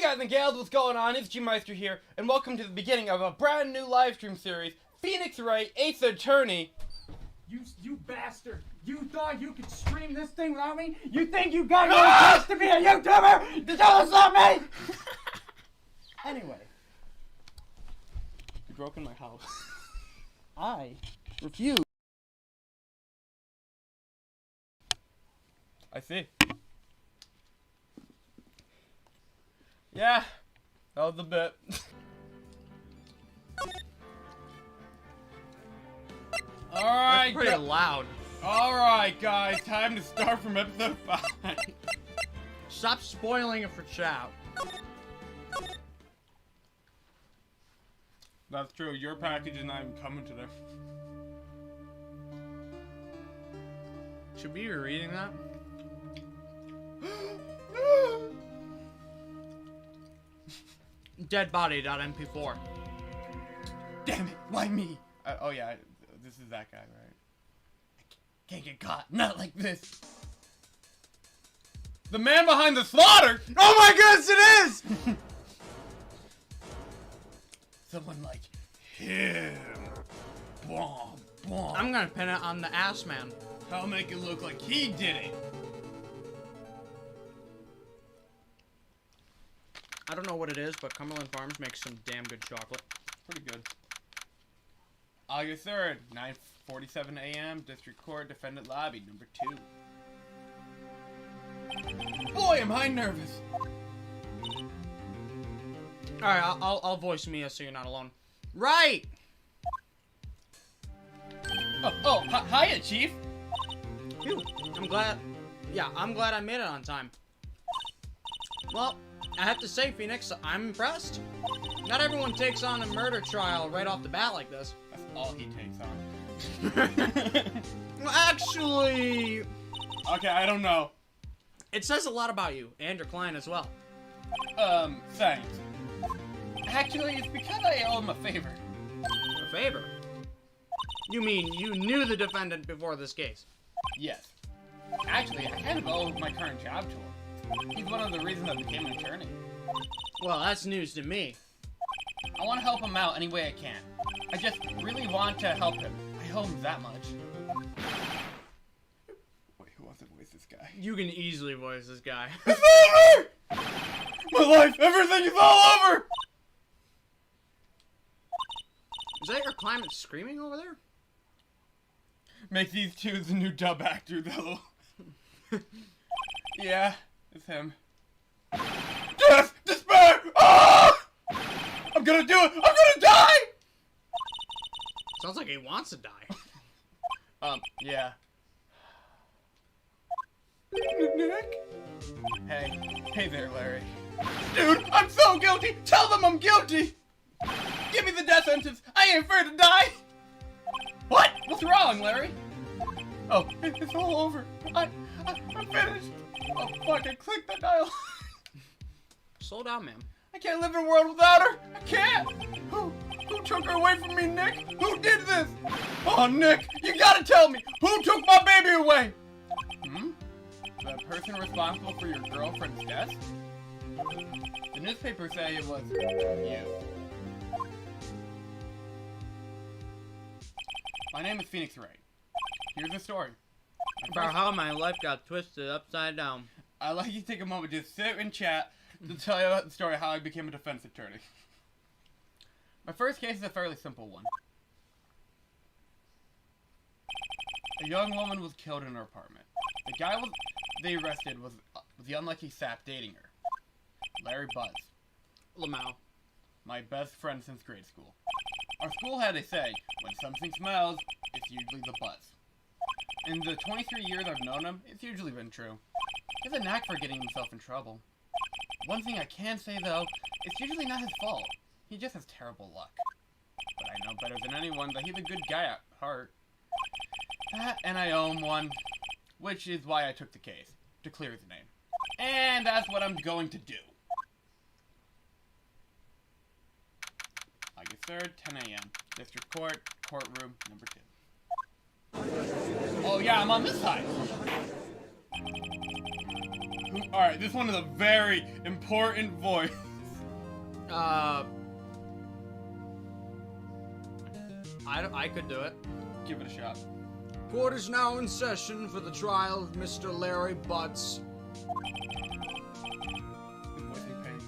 guys and gals, what's going on? It's G-Meister here, and welcome to the beginning of a brand new live stream series, Phoenix Wright Ace Attorney. You bastard! You thought you could stream this thing without me? You think you got no chance to be a YouTuber? Did you stop me? Anyway. You broke in my house. I refuse. I see. Yeah, that was a bit. Alright, that's pretty loud. Alright, guys, time to start from episode 5. Stop spoiling it for chat. That's true, your package is not even coming today. Should we be reading that? Deadbody.mp4. Damn it, why me? Oh yeah, this is that guy, right? I can't get caught, not like this. The man behind the slaughter! Oh my goodness, it is! Someone like him. Bomb, bomb. I'm gonna pin it on the ass man. I'll make it look like he did it. I don't know what it is, but Cumberland Farms makes some damn good chocolate. Pretty good. August 3rd, 9:47 a.m. District Court, Defendant Lobby, number 2. Boy, am I nervous. Alright, I'll voice Mia so you're not alone. Right! Hiya, Chief. Phew, I'm glad I made it on time. Well, I have to say, Phoenix, I'm impressed. Not everyone takes on a murder trial right off the bat like this. That's all he takes on. Well, actually... Okay, I don't know. It says a lot about you, and your client as well. Thanks. Actually, it's because I owe him a favor. A favor? You mean you knew the defendant before this case? Yes. Actually, I kind of owe my current job to him. He's one of the reasons I became an attorney. Well, that's news to me. I want to help him out any way I can. I just really want to help him. I owe him that much. Wait, who wants to voice this guy? You can easily voice this guy. It's over! My life, everything is all over! Is that your client screaming over there? Make these two the new dub actor, though. Yeah, it's him. Death! Despair! Ah! I'm gonna do it! I'm gonna die! Sounds like he wants to die. Yeah. Nick? Hey there, Larry. Dude, I'm so guilty! Tell them I'm guilty! Give me the death sentence! I ain't afraid to die! What? What's wrong, Larry? Oh, it's all over. I'm finished. Oh, fuck, I clicked the dial. Slow down, ma'am. I can't live in a world without her. I can't. Who took her away from me, Nick? Who did this? Oh, Nick, you gotta tell me. Who took my baby away? The person responsible for your girlfriend's death? The newspapers say it was you. My name is Phoenix Wright. Here's the story. About how my life got twisted upside down. I'd like you to take a moment to sit and chat to tell you about the story of how I became a defense attorney. My first case is a fairly simple one. A young woman was killed in her apartment. The guy they arrested was the unlucky sap dating her. Larry Butz. Lamau. My best friend since grade school. Our school had a say, when something smells, it's usually the Butz. In the 23 years I've known him, it's usually been true. He has a knack for getting himself in trouble. One thing I can say though, it's usually not his fault. He just has terrible luck. But I know better than anyone that he's a good guy at heart. That and I owe him one, which is why I took the case, to clear his name. And that's what I'm going to do. August 3rd, 10 a.m. District Court, Courtroom, number 2. Oh yeah, I'm on this side. Alright, this one is a very important voice. I could do it. Give it a shot. Court is now in session for the trial of Mr. Larry Butz. Voicing pain.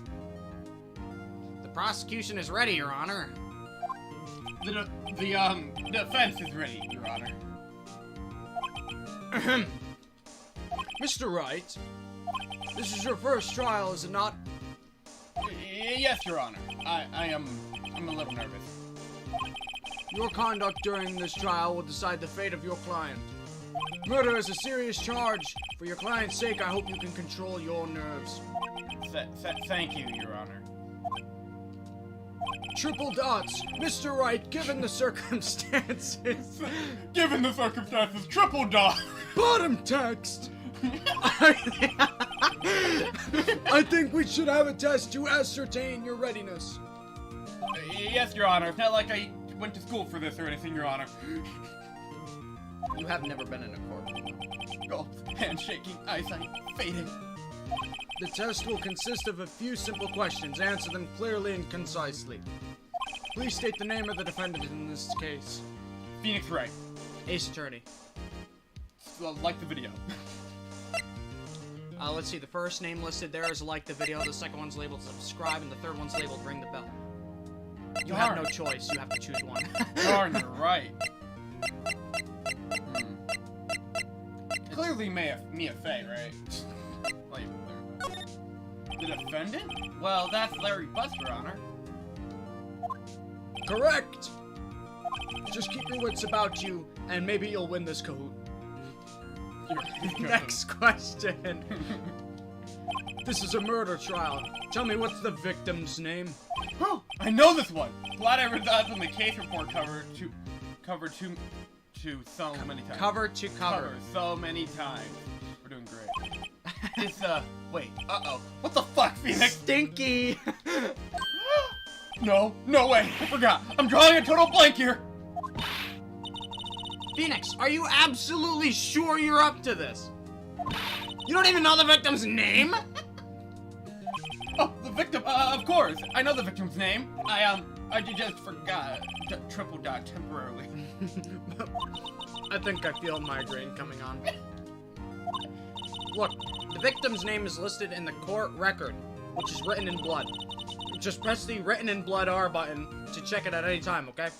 The prosecution is ready, Your Honor. The defense is ready, Your Honor. Mr. Wright, this is your first trial, is it not? Yes, Your Honor. I'm a little nervous. Your conduct during this trial will decide the fate of your client. Murder is a serious charge. For your client's sake, I hope you can control your nerves. Thank you, Your Honor. Triple dots. Mr. Wright, given the circumstances. Given the circumstances, triple dot. Bottom text. I think we should have a test to ascertain your readiness. Yes, Your Honor. It's not like I went to school for this or anything, Your Honor. You have never been in a courtroom. Oh, hand shaking, eyesight fading. The test will consist of a few simple questions. Answer them clearly and concisely. Please state the name of the defendant in this case. Phoenix Wright. Ace Attorney. Well, like the video. Let's see. The first name listed there is like the video. The second one's labeled subscribe, and the third one's labeled ring the bell. You have no choice. You have to choose one. Darn, you're right. Clearly Mia Fey, right? Like, the defendant? Well, that's Larry Butz, Your Honor. Correct! Just keep your wits about you, and maybe you'll win this Kahoot. Next question. This is a murder trial. Tell me, what's the victim's name? Oh, I know this one! Glad I read that on the case report cover so many times. Cover to cover. So many times. We're doing great. It's, wait. Uh-oh. What the fuck, Phoenix? Stinky! No way. I forgot. I'm drawing a total blank here. Phoenix, are you absolutely sure you're up to this? You don't even know the victim's name? Oh, the victim, of course. I know the victim's name. I just forgot. Triple dot temporarily. I think I feel migraine coming on. Look, the victim's name is listed in the court record, which is written in blood. Just press the written in blood R button to check it at any time, okay?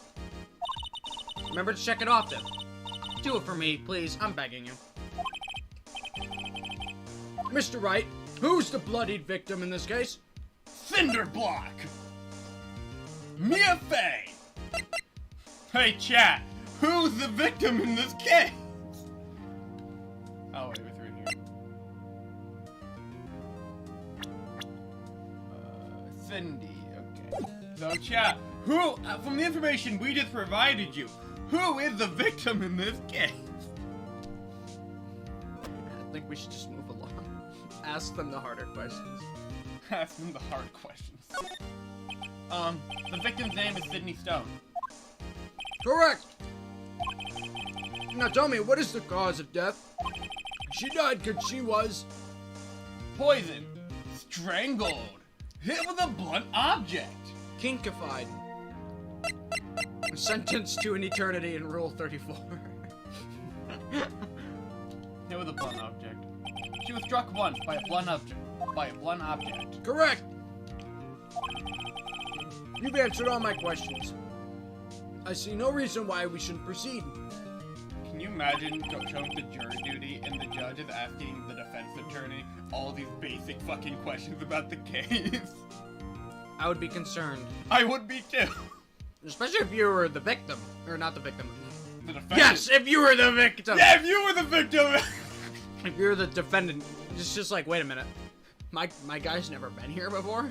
Remember to check it often. Do it for me, please. I'm begging you. Mr. Wright, who's the bloodied victim in this case? Cinderblock! Mia Fey! Hey, chat, who's the victim in this case? Oh, wait, it's right here. Cindy, okay. So, chat, who, from the information we just provided you, who is the victim in this case? I think we should just move along. Ask them the harder questions. Ask them the hard questions. The victim's name is Sydney Stone. Correct! Now tell me, what is the cause of death? She died because she was... Poisoned. Strangled. Hit with a blunt object. kinkified. Sentenced to an eternity in Rule 34. Hit with a blunt object. She was struck once by a blunt object. Correct! You've answered all my questions. I see no reason why we shouldn't proceed. Can you imagine showing the jury duty and the judge is asking the defense attorney all these basic fucking questions about the case? I would be concerned. I would be too. Especially if you were the victim. Or not the victim. The defendant. Yes, if you were the victim! Yeah, if you were the victim! If you're the defendant, it's just like, wait a minute. My guy's never been here before?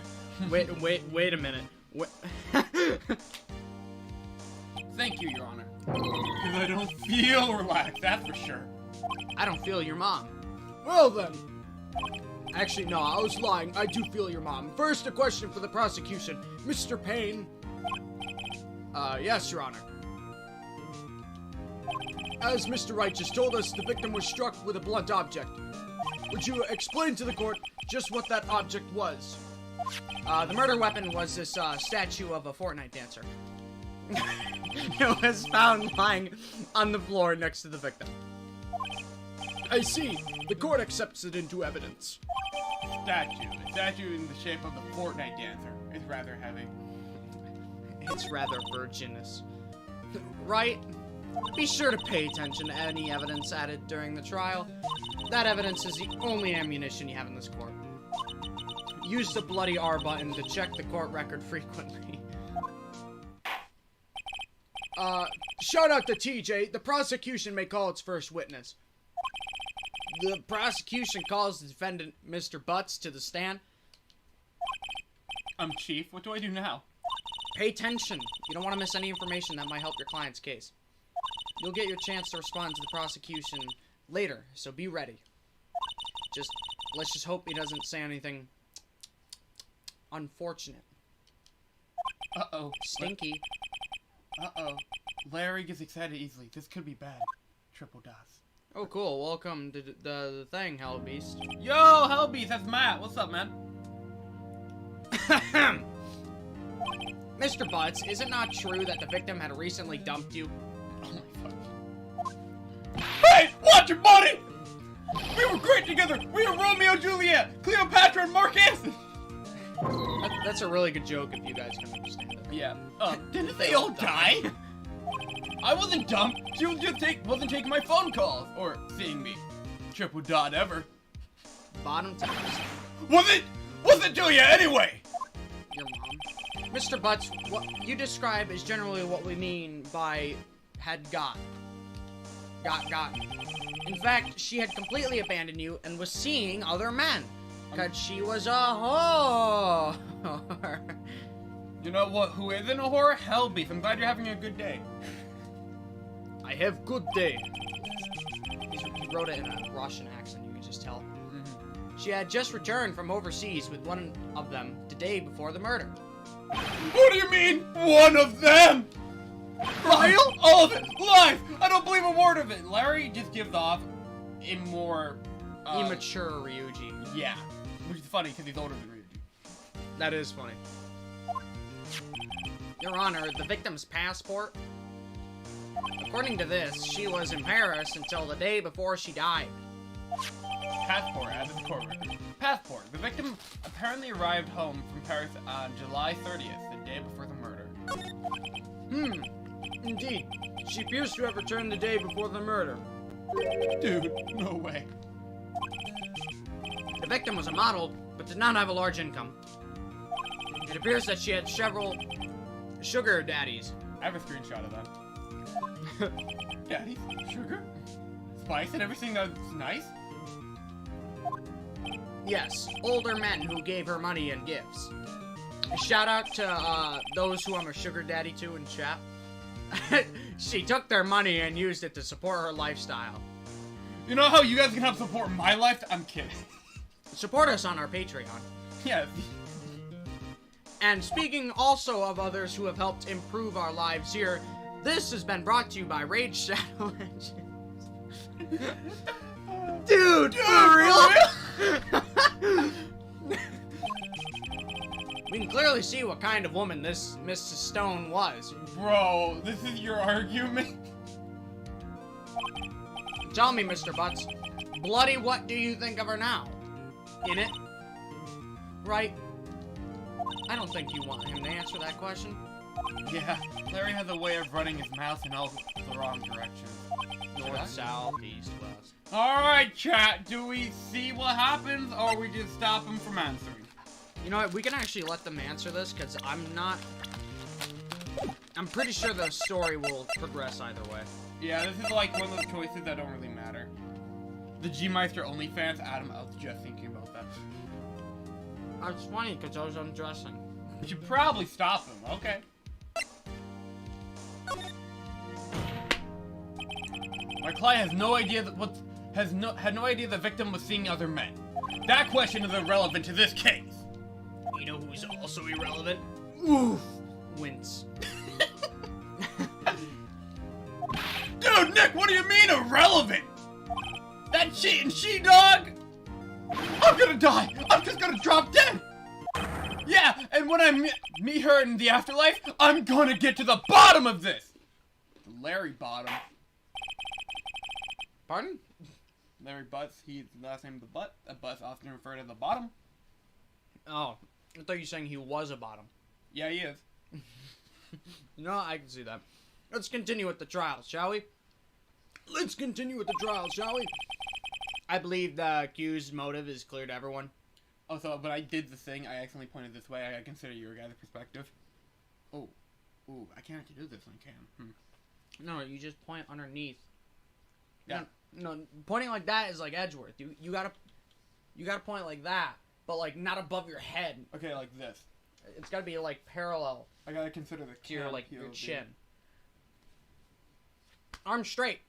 Wait a minute. Thank you, Your Honor. Because I don't feel relaxed, that's for sure. I don't feel your mom. Well then. Actually, no, I was lying. I do feel your mom. First, a question for the prosecution. Mr. Payne. Yes, Your Honor. As Mr. Wright just told us, the victim was struck with a blunt object. Would you explain to the court just what that object was? The murder weapon was this statue of a Fortnite dancer. It was found lying on the floor next to the victim. I see. The court accepts it into evidence. Statue. A statue in the shape of the Fortnite dancer is rather heavy. It's rather virginous. Right? Be sure to pay attention to any evidence added during the trial. That evidence is the only ammunition you have in this court. Use the bloody R button to check the court record frequently. Shout out to TJ. The prosecution may call its first witness. The prosecution calls the defendant, Mr. Butz, to the stand. Chief, what do I do now? Pay attention. You don't want to miss any information that might help your client's case. You'll get your chance to respond to the prosecution later, so be ready. Let's just hope he doesn't say anything unfortunate. Uh-oh. Stinky. Uh-oh. Larry gets excited easily. This could be bad. Triple dots. Oh, cool. Welcome to the thing, Hellbeast. Yo, Hellbeast, that's Matt. What's up, man? Mr. Butz, is it not true that the victim had recently dumped you? Oh my fuck. Hey, watch it, buddy! We were great together! We were Romeo and Juliet, Cleopatra and Mark Anthony! That's a really good joke if you guys can understand it. Yeah. Didn't they all die? I wasn't dumb. She was just wasn't taking my phone calls or seeing me. Triple dot ever. Bottom times. Was it Julia anyway? Your mom. Mr. Butz, what you describe is generally what we mean by had got. Got. In fact, she had completely abandoned you and was seeing other men. Because she was a whore. You know what? Who isn't a whore? Hellbeast. I'm glad you're having a good day. I have good day. He wrote it in a Russian accent, you can just tell. She had just returned from overseas with one of them the day before the murder. What do you mean, one of them? Real? All of it. Lies. I don't believe a word of it. Larry just gives off a more... immature Ryuji. Yeah. Which is funny because he's older than Ryuji. That is funny. Your Honor, the victim's passport. According to this, she was in Paris until the day before she died. Passport, added to the court record. Passport. The victim apparently arrived home from Paris on July 30th, the day before the murder. Indeed. She appears to have returned the day before the murder. Dude, no way. The victim was a model, but did not have a large income. It appears that she had several sugar daddies. I have a screenshot of that. Daddy, sugar, spice, and everything that's nice? Yes, older men who gave her money and gifts. Shout out to those who I'm a sugar daddy to in chat. She took their money and used it to support her lifestyle. You know how you guys can help support my life? I'm kidding. Support us on our Patreon. Yeah. And speaking also of others who have helped improve our lives here, this has been brought to you by Raid Shadow Legends. Dude, for real? We can clearly see what kind of woman this Mrs. Stone was. Bro, this is your argument? Tell me, Mr. Butz, bloody what do you think of her now? In it? Right? I don't think you want him to answer that question. Yeah, Larry has a way of running his mouth in all the wrong directions. North, south, east, west. Alright, chat, do we see what happens, or we just stop him from answering? You know what, we can actually let them answer this, because I'm pretty sure the story will progress either way. Yeah, this is like one of those choices that don't really matter. The G-Meister OnlyFans, Adam, I was just thinking about that. That's funny, because I was undressing. We should probably stop him, okay. My client has no idea that had no idea the victim was seeing other men. That question is irrelevant to this case. You know who's also irrelevant? Oof. Wince. Dude, Nick, what do you mean irrelevant? That cheating she-dog? I'm gonna die. I'm just gonna drop dead. Yeah, and when I meet her in the afterlife, I'm gonna get to the bottom of this! Larry Bottom. Pardon? Larry Butz, he's the last name of the butt. A Butz often referred to the bottom. Oh, I thought you were saying he was a bottom. Yeah, he is. No, I can see that. Let's continue with the trial, shall we? Let's continue with the trial, shall we? I believe the accused's motive is clear to everyone. Also, but I did the thing. I accidentally pointed this way. I consider your guy's perspective. Oh. Ooh, I can't actually do this on cam. No, you just point underneath. Yeah. No, pointing like that is like Edgeworth. You gotta point like that, but like not above your head. Okay, like this. It's gotta be like parallel I gotta consider the to your like cam your POV. chin. Arm straight.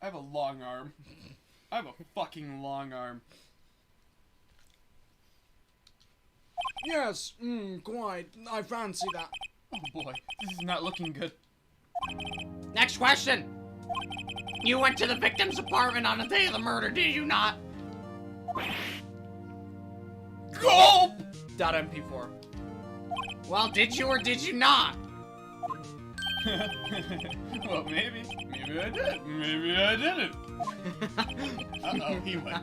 I have a long arm. I have a fucking long arm. Yes, quite. I fancy that. Oh boy, this is not looking good. Next question. You went to the victim's apartment on the day of the murder, did you not? Gulp! .mp4. Well, did you or did you not? Well, maybe. Maybe I did. Maybe I didn't. Uh-oh, he went.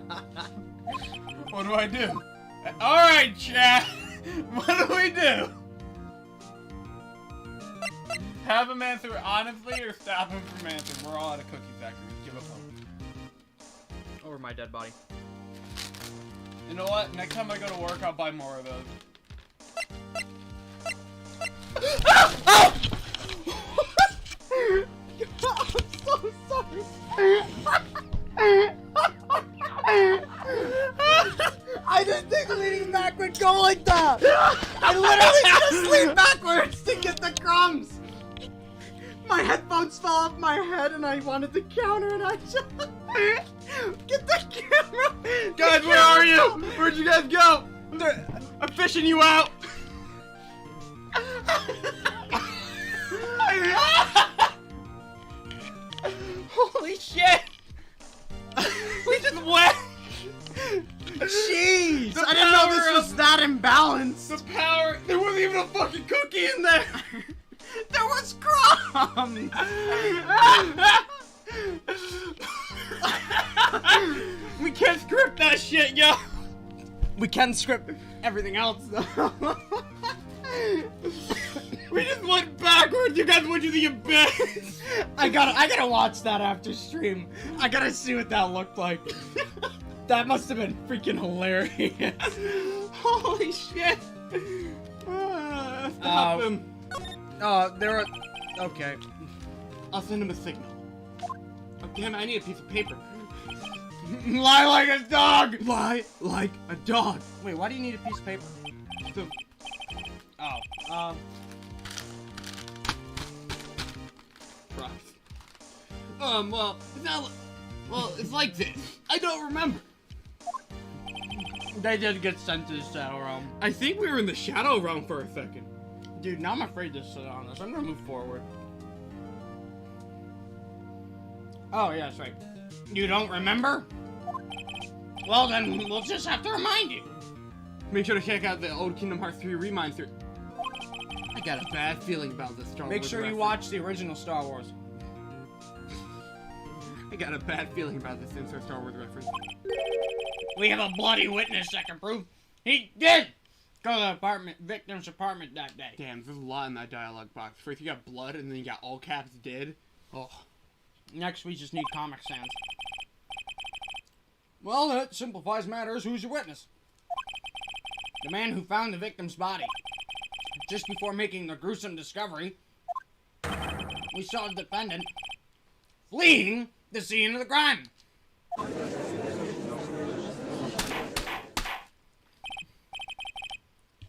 What do I do? Alright, chat. What do we do? Have him answer honestly or stop him from answering? We're all at a cookie factory. Give up hope. Over my dead body. You know what? Next time I go to work, I'll buy more of those. Oh! I'm so sorry. I didn't think leaning back would go like that. I literally just leaned backwards to get the crumbs. My headphones fell off my head and I wanted to counter and I just... Get the camera! Guys, where are you? Where'd you guys go? I'm fishing you out. Holy shit! We just went. Jeez! The I didn't know this power was that imbalanced! The power. There wasn't even a fucking cookie in there. There was crumbs! We can't script that shit, yo. We can script everything else, though. We just went backwards. You guys went to the abyss. I gotta watch that after stream. I gotta see what that looked like. That must have been freaking hilarious. Holy shit. Stop him. There are... Okay. I'll send him a signal. Oh, damn it, I need a piece of paper. Lie like a dog! Lie like a dog. Wait, why do you need a piece of paper? So, Christ. Well, it's not... Well, it's like this. I don't remember. They did get sent to the Shadow Realm. I think we were in the Shadow Realm for a second. Dude, now I'm afraid to sit on this. I'm gonna move forward. Oh, yeah, that's right. You don't remember? Well, then we'll just have to remind you. Make sure to check out the old Kingdom Hearts 3 reminder. I got a bad feeling about this Star Wars Make sure you reference. watch the original Star Wars. I got a bad feeling about this insert Star Wars reference. We have a bloody witness that can prove he did go to the apartment, victim's apartment that day. Damn, there's a lot in that dialogue box. First you got blood, and then you got all caps did. Oh. Next, we just need Comic Sans. Well, that simplifies matters. Who's your witness? The man who found the victim's body. Just before making the gruesome discovery, we saw the defendant fleeing the scene of the crime.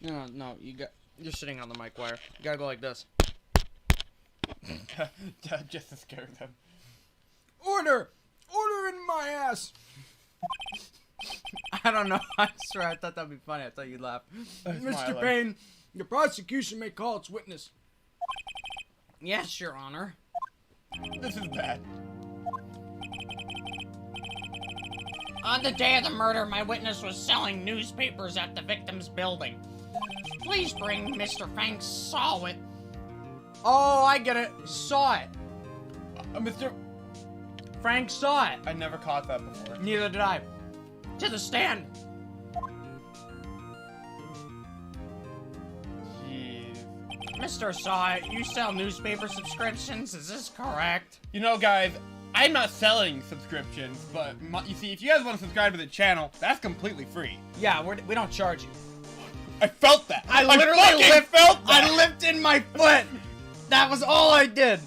No, you're sitting on the mic wire. You gotta go like this. Just to scare them. Order! Order in my ass! I don't know. I swear I thought that'd be funny. I thought you'd laugh. Mr. Payne, the prosecution may call its witness. Yes, Your Honor. This is bad. On the day of the murder, my witness was selling newspapers at the victim's building. Please bring Mr. Frank saw it. Oh, I get it. Saw it. Mr. Frank saw it. I never caught that before. Neither did I. To the stand. Jeez. Mr. Saw It, you sell newspaper subscriptions, is this correct? You know, guys, I'm not selling subscriptions, but you see, if you guys want to subscribe to the channel, that's completely free. Yeah, we don't charge you. I felt that. I literally felt that. I lifted my foot. That was all I did.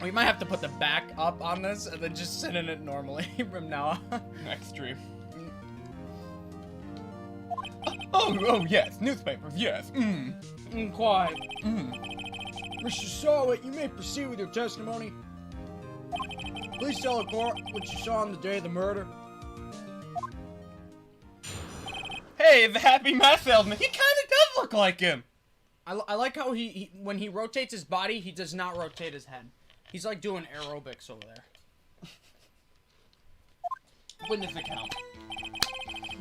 We might have to put the back up on this and then just sit in it normally from now on. Next stream. Oh, yes, newspapers, yes. Quiet. Mr. Sawit, you may proceed with your testimony. Please tell the court what you saw on the day of the murder. Hey, the happy mask salesman. He kind of does look like him. I like how he when he rotates his body, he does not rotate his head. He's like doing aerobics over there. Witness account.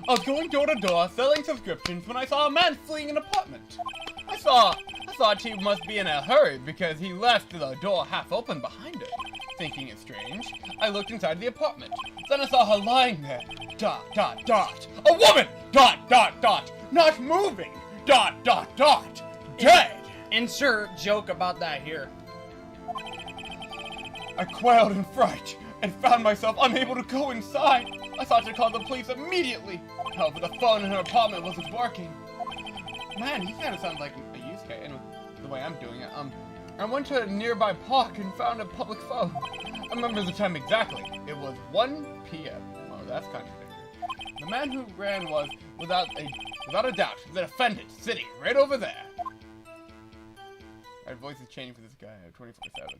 I was going door to door selling subscriptions when I saw a man fleeing an apartment. I thought he must be in a hurry because he left the door half open behind him. Thinking it strange, I looked inside the apartment. Then I saw her lying there. ... A woman! ... Not moving! ... Dead! Insert joke about that here. I quailed in fright and found myself unable to go inside. I thought to call the police immediately. However, the phone in her apartment wasn't working. Man, he kind of sounds like a use case, anyway, the way I'm doing it. I went to a nearby park and found a public phone. I remember the time exactly. It was 1 p.m. Oh, that's contradictory. The man who ran was, without a doubt, the defendant, sitting right over there. My voice is changing for this guy 24/7.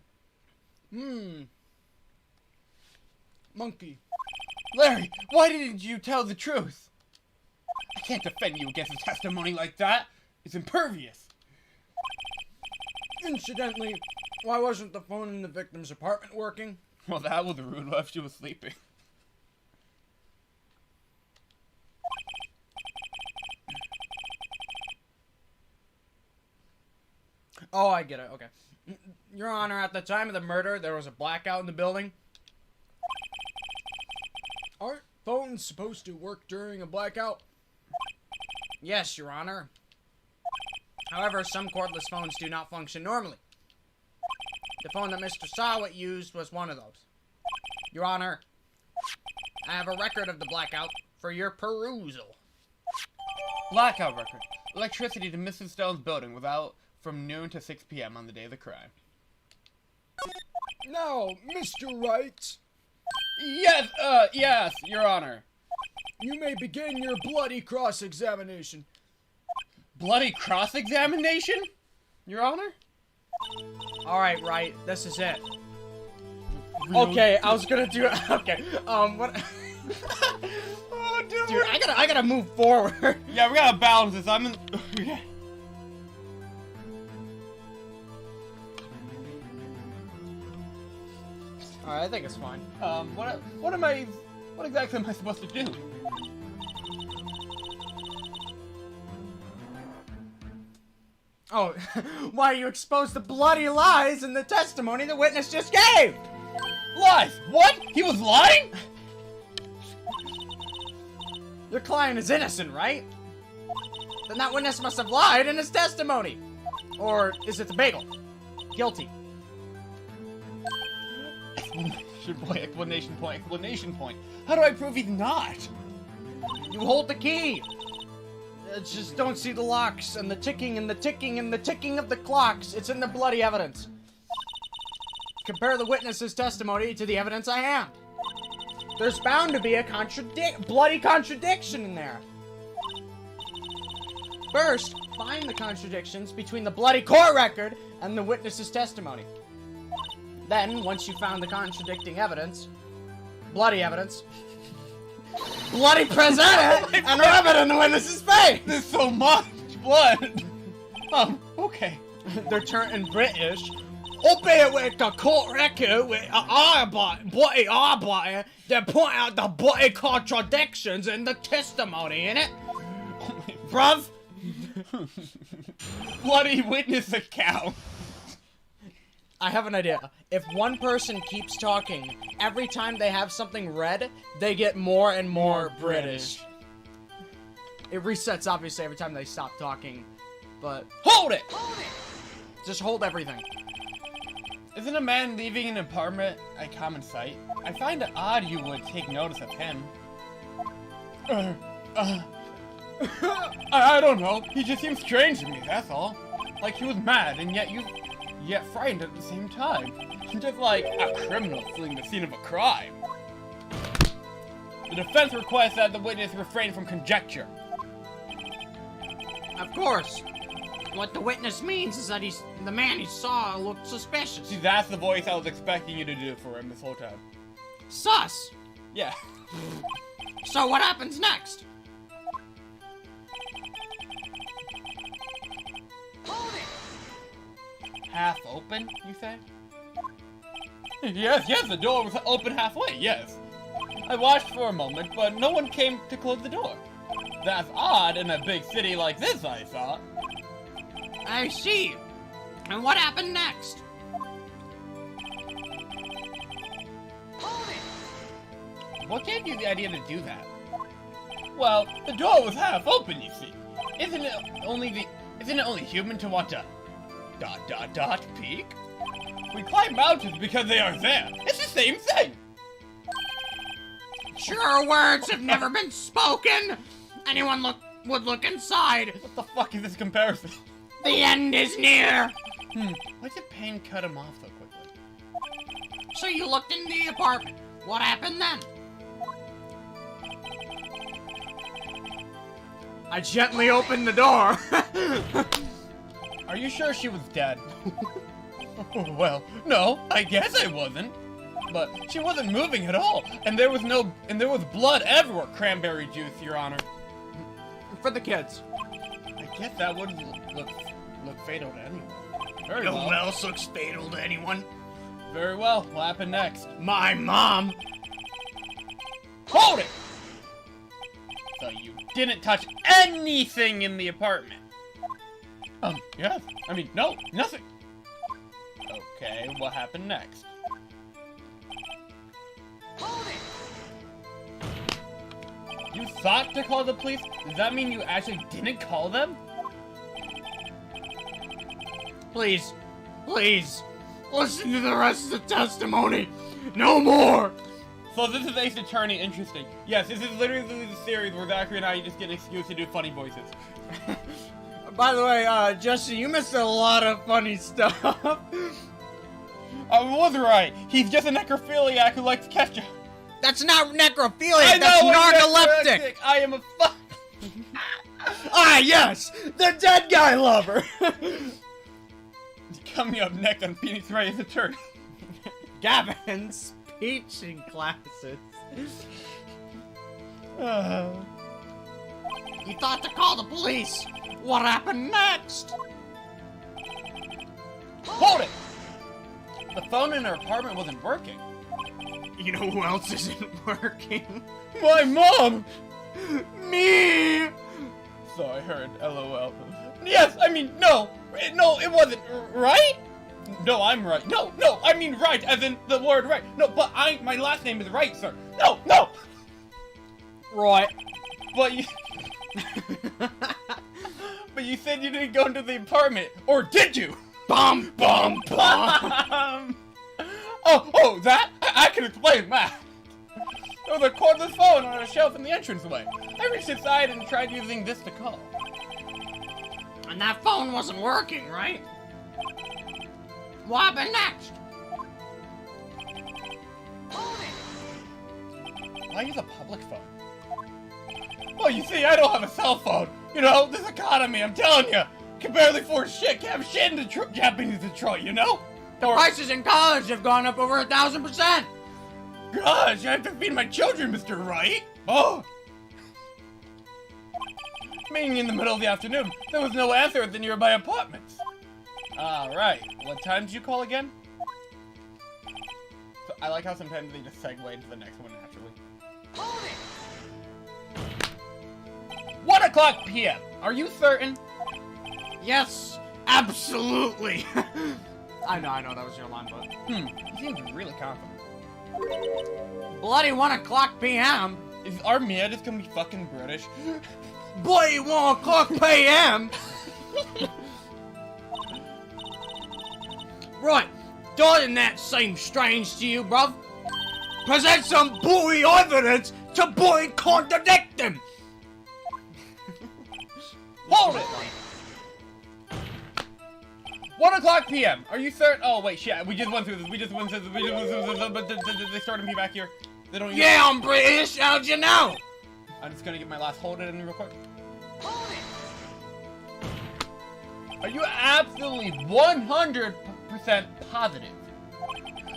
Monkey. Larry, why didn't you tell the truth? I can't defend you against a testimony like that. It's impervious. Incidentally, why wasn't the phone in the victim's apartment working? Well, that was rude while she was sleeping. Oh, I get it. Okay. Your Honor, at the time of the murder, there was a blackout in the building. Aren't phones supposed to work during a blackout? Yes, Your Honor. However, some cordless phones do not function normally. The phone that Mr. Sawit used was one of those. Your Honor, I have a record of the blackout for your perusal. Blackout record. Electricity to Mrs. Stone's building without from noon to 6 p.m. on the day of the crime. Now, Mr. Wright. Yes, Your Honor. You may begin your bloody cross-examination. Bloody cross-examination? Your Honor? Alright, Wright, this is it. Real- Okay, I was gonna do it. Okay, what? Oh, dude. Dude, I gotta move forward. Yeah, we gotta balance this. I'm in. Alright, I think it's fine. What exactly am I supposed to do? Oh, why you exposed the bloody lies in the testimony the witness just gave? Lies? What? He was lying? Your client is innocent, right? Then that witness must have lied in his testimony. Or is it the bagel? Guilty. Explanation point. How do I prove he's not? You hold the key. Just don't see the locks and the ticking and the ticking and the ticking of the clocks. It's in the bloody evidence. Compare the witness's testimony to the evidence I have. There's bound to be a bloody contradiction in there. First, find the contradictions between the bloody court record and the witness's testimony. Then, once you found the contradicting evidence, bloody evidence, bloody present it and rub it in the witness's face! There's so much blood! Okay. They're turning British. Up here with the court record with bloody arbiter, they point out the bloody contradictions in the testimony, innit? Bruv? Bloody witness account. I have an idea. If one person keeps talking, every time they have something read, they get more and more British. It resets, obviously, every time they stop talking, but... Hold it! Just hold everything. Isn't a man leaving an apartment a common sight? I find it odd you would take notice of him. I don't know. He just seems strange to me, that's all. Like he was mad and yet frightened at the same time. Just like a criminal fleeing the scene of a crime. The defense requests that the witness refrain from conjecture. Of course. What the witness means is that the man he saw looked suspicious. See, that's the voice I was expecting you to do for him this whole time. Sus! Yeah. So what happens next? Half open, you say? Yes, the door was open halfway, yes. I watched for a moment, but no one came to close the door. That's odd in a big city like this, I thought. I see. And what happened next? What gave you the idea to do that? Well, the door was half open, you see. Isn't it only human to want to peek? We climb mountains because they are there. It's the same thing. Sure words have never been spoken. Anyone would look inside. What the fuck is this comparison? The end is near. Why did Payne cut him off so quickly? So you looked in the apartment. What happened then? I gently opened the door. Are you sure she was dead? Well, no, I guess I wasn't. But she wasn't moving at all, and there was blood everywhere. Cranberry juice, Your Honor. For the kids. I guess that would look fatal to anyone. Very well. Who else looks fatal to anyone? Very well. What happened next? My mom. Hold it! So you didn't touch anything in the apartment? Yes. I mean, no, nothing. Okay, what happened next? You thought to call the police? Does that mean you actually didn't call them? Please, listen to the rest of the testimony. No more. So this is Ace Attorney, interesting. Yes, this is literally the series where Zachary and I just get an excuse to do funny voices. By the way, Jesse, you missed a lot of funny stuff. I was right. He's just a necrophiliac who likes ketchup. That's not necrophiliac, that's narcoleptic. I am a fuck. Ah, yes, the dead guy lover. Coming up next on Phoenix Wright Ace Attorney. Gavin's speeching classes. You thought to call the police. What happened next? Hold it! The phone in her apartment wasn't working. You know who else isn't working? My mom! Me! So I heard, LOL. Yes, I mean, no, it wasn't, right? No, I'm right. No, I mean right, as in the word right. No, but my last name is Wright, sir. No! Right. But you... But you said you didn't go into the apartment, or did you? Bum, bum, bum. Oh, that? I can explain that. There was a cordless phone on a shelf in the entranceway. I reached inside and tried using this to call. And that phone wasn't working, right? What happened next? Why use a public phone? Well, you see, I don't have a cell phone. You know, this economy, I'm telling you, can barely afford shit. Can't have shit in Japanese Detroit, you know? The prices in college have gone up over 1,000%. Gosh, I have to feed my children, Mr. Wright. Oh. Meaning in the middle of the afternoon, there was no answer at the nearby apartments. Alright, what time did you call again? So I like how sometimes they just segue into the next one naturally. 1 o'clock p.m. Are you certain? Yes, absolutely. I know, that was your line, but... You seem really confident. Bloody 1 o'clock p.m.? Is our Mia just gonna be fucking British? Bloody 1 o'clock p.m.? Right, doesn't that seem strange to you, bruv? Present some bloody evidence to bloody contradict them! Hold it! 1 o'clock p.m. Are you certain? Oh wait, shit. We just went through this. But they started me back here. They don't. Yeah, I'm British. How'd you know? I'm just gonna get my last hold it in real quick. Are you absolutely 100% positive?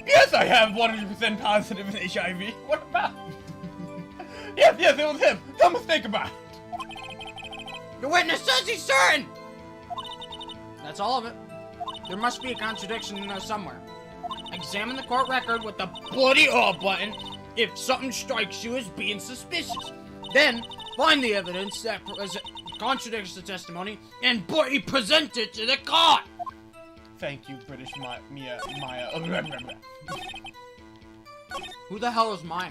Yes, I have 100% positive in HIV. What about? Yes, it was him. No mistake about it. The witness says he's certain. That's all of it. There must be a contradiction in there somewhere. Examine the court record with the bloody R button if something strikes you as being suspicious. Then, find the evidence that contradicts the testimony and bloody present it to the court. Thank you, British Maya. Who the hell is Maya?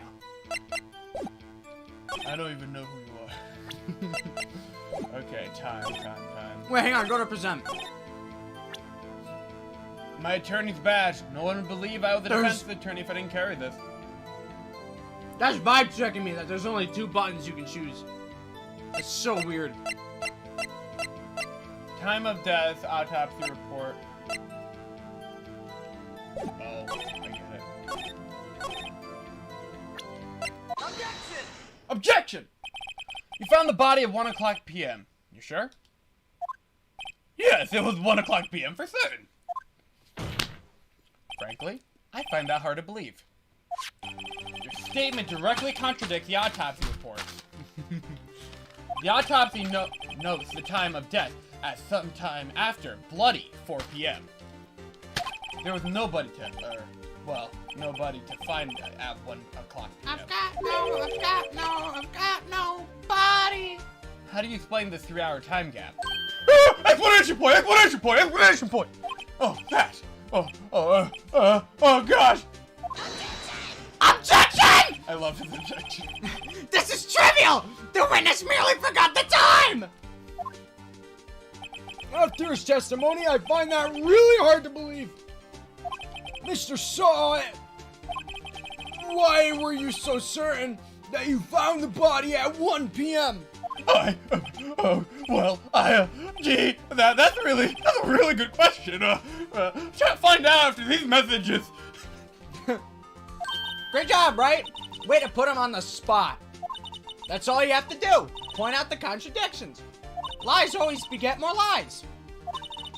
I don't even know who you are. Okay, time. Wait, hang on, go to present. My attorney's badge. No one would believe I was a defense attorney if I didn't carry this. That's vibe checking me that there's only 2 buttons you can choose. It's so weird. Time of death, autopsy report. Oh, I get it. Objection! You found the body at 1 o'clock p.m. You sure? Yes, it was 1 o'clock p.m. for certain. Frankly, I find that hard to believe. Your statement directly contradicts the autopsy report. The autopsy notes the time of death at some time after bloody 4 p.m. There was nobody to find at 1 o'clock p.m. I've got nobody. How do you explain this 3-hour time gap? Explanation point! Oh, that! Oh gosh! Objection! I love his objection. This is trivial! The witness merely forgot the time! After his testimony, I find that really hard to believe. Mr. Saw it. Why were you so certain that you found the body at 1 p.m.? Gee, that's a really good question. Can't find out after these messages. Great job, right? Way to put him on the spot. That's all you have to do. Point out the contradictions. Lies always beget more lies.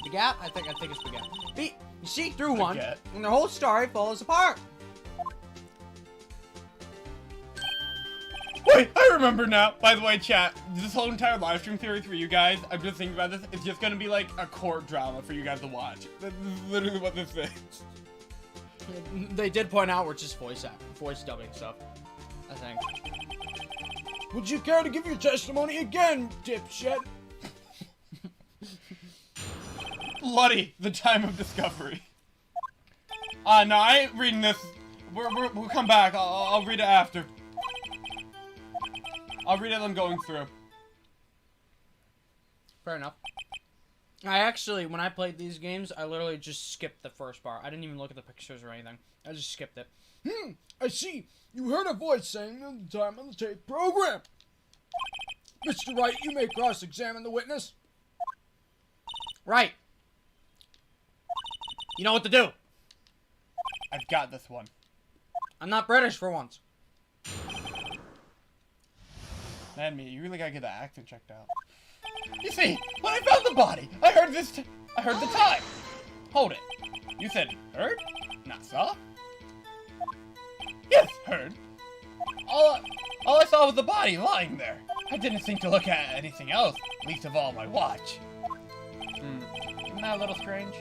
Beget? I think it's beget. You see through one, and the whole story falls apart. Wait, I remember now. By the way, chat, this whole entire live stream theory for you guys, I'm just thinking about this, it's just gonna be like a court drama for you guys to watch. That's literally what this is. They did point out we're just voice dubbing stuff, I think. Would you care to give your testimony again, dipshit? Bloody, the time of discovery. No, I ain't reading this. We'll come back. I'll read it after. I'll read it as I'm going through. Fair enough. I actually, when I played these games, I literally just skipped the first part. I didn't even look at the pictures or anything. I just skipped it. I see. You heard a voice saying at the time on the tape program. Mr. Wright, you may cross-examine the witness. Right. You know what to do. I've got this one. I'm not British for once. Man, you really gotta get that accent checked out. You see, when I found the body, I heard the time. Hold it. You said heard, not saw? Yes, heard. All I saw was the body lying there. I didn't think to look at anything else, least of all my watch. Isn't that a little strange?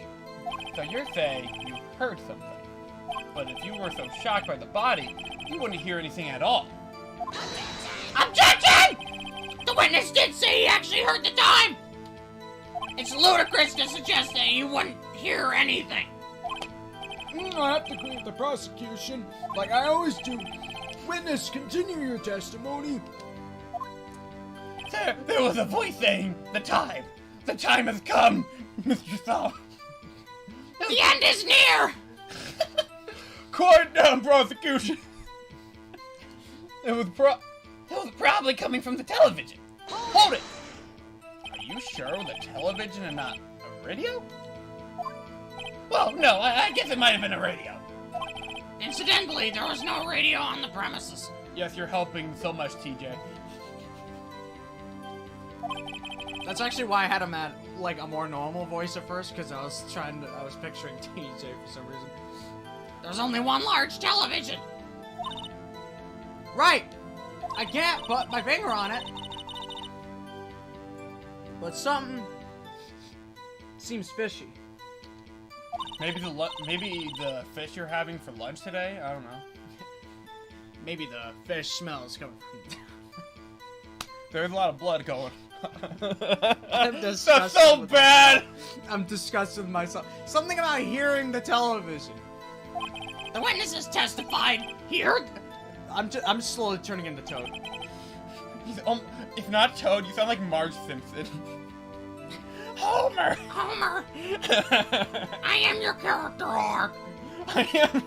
So you're saying you heard something. But if you were so shocked by the body, you wouldn't hear anything at all. Objection! The witness did say he actually heard the time! It's ludicrous to suggest that you wouldn't hear anything. I have to agree with the prosecution, like I always do. Witness, continue your testimony. There was a voice saying, the time has come, Mr. Saul. The end is near! Quiet down, prosecution. It was probably coming from the television. Hold it! Are you sure it was a television and not a radio? Well, no, I guess it might have been a radio. Incidentally, there was no radio on the premises. Yes, you're helping so much, TJ. That's actually why I had him at, like, a more normal voice at first, because I was picturing TJ for some reason. There's only one large television! Right! I can't put my finger on it. But something seems fishy. Maybe the fish you're having for lunch today? I don't know. Maybe the fish smells coming from... There's a lot of blood going. I'm That's so bad! I'm disgusted with myself. Something about hearing the television. The witnesses testified. He heard... I'm slowly turning into Toad. If not Toad, you sound like Marge Simpson. Homer! Homer! I am your character arc! I am...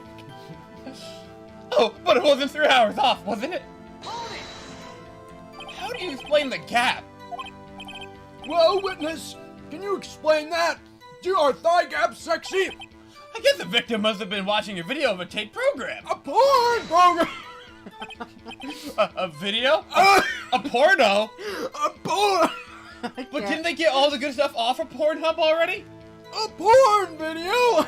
Oh, but it wasn't 3 hours off, wasn't it? How do you explain the gap? Well, witness, can you explain that? Do our thigh gap sexy? I guess the victim must have been watching a video of a tape program. A porn program! A video? A porno? A porn! But didn't they get all the good stuff off of Pornhub already? A porn video!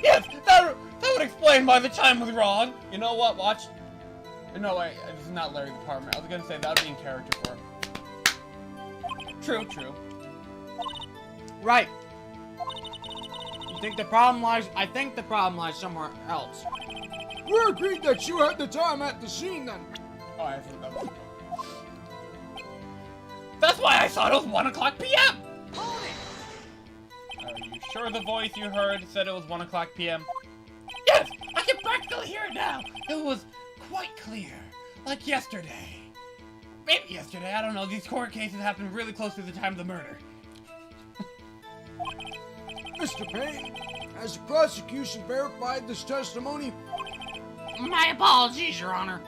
Yes, that would explain why the time was wrong. You know what? Watch. No, wait, this is not Larry the Partner. I was gonna say that would be in character for him. True. Right. You think the problem lies... I think the problem lies somewhere else. We're agreed that you had the time at the scene then. Oh, I think that was... That's why I thought it was 1 o'clock p.m. Are you sure the voice you heard said it was 1 o'clock p.m.? Yes, I can practically hear it now. It was quite clear, like yesterday. Maybe yesterday, I don't know. These court cases happened really close to the time of the murder. Mr. Payne, has the prosecution verified this testimony? My apologies, Your Honor.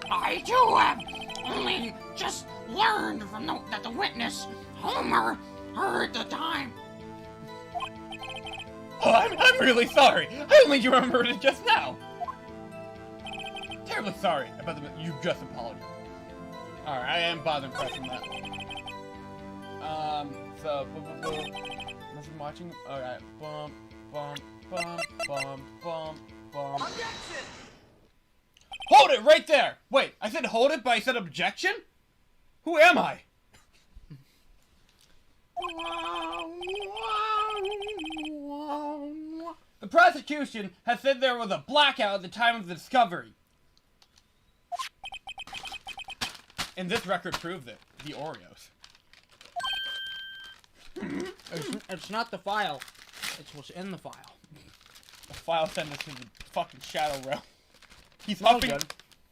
I, too, have only just learned from that the witness, Homer, heard the time. Oh, I'm really sorry. I only remembered it just now. Terribly sorry about you just apologized. Alright, I am bothering pressing that. So, was he watching? Alright, bump. Objection! Hold it right there! Wait, I said hold it, but I said objection? Who am I? The prosecution has said there was a blackout at the time of the discovery. And this record proves it. The Oreos. It's not the file. It's what's in the file. The file sent us to the fucking shadow realm. He's Smells huffing. good.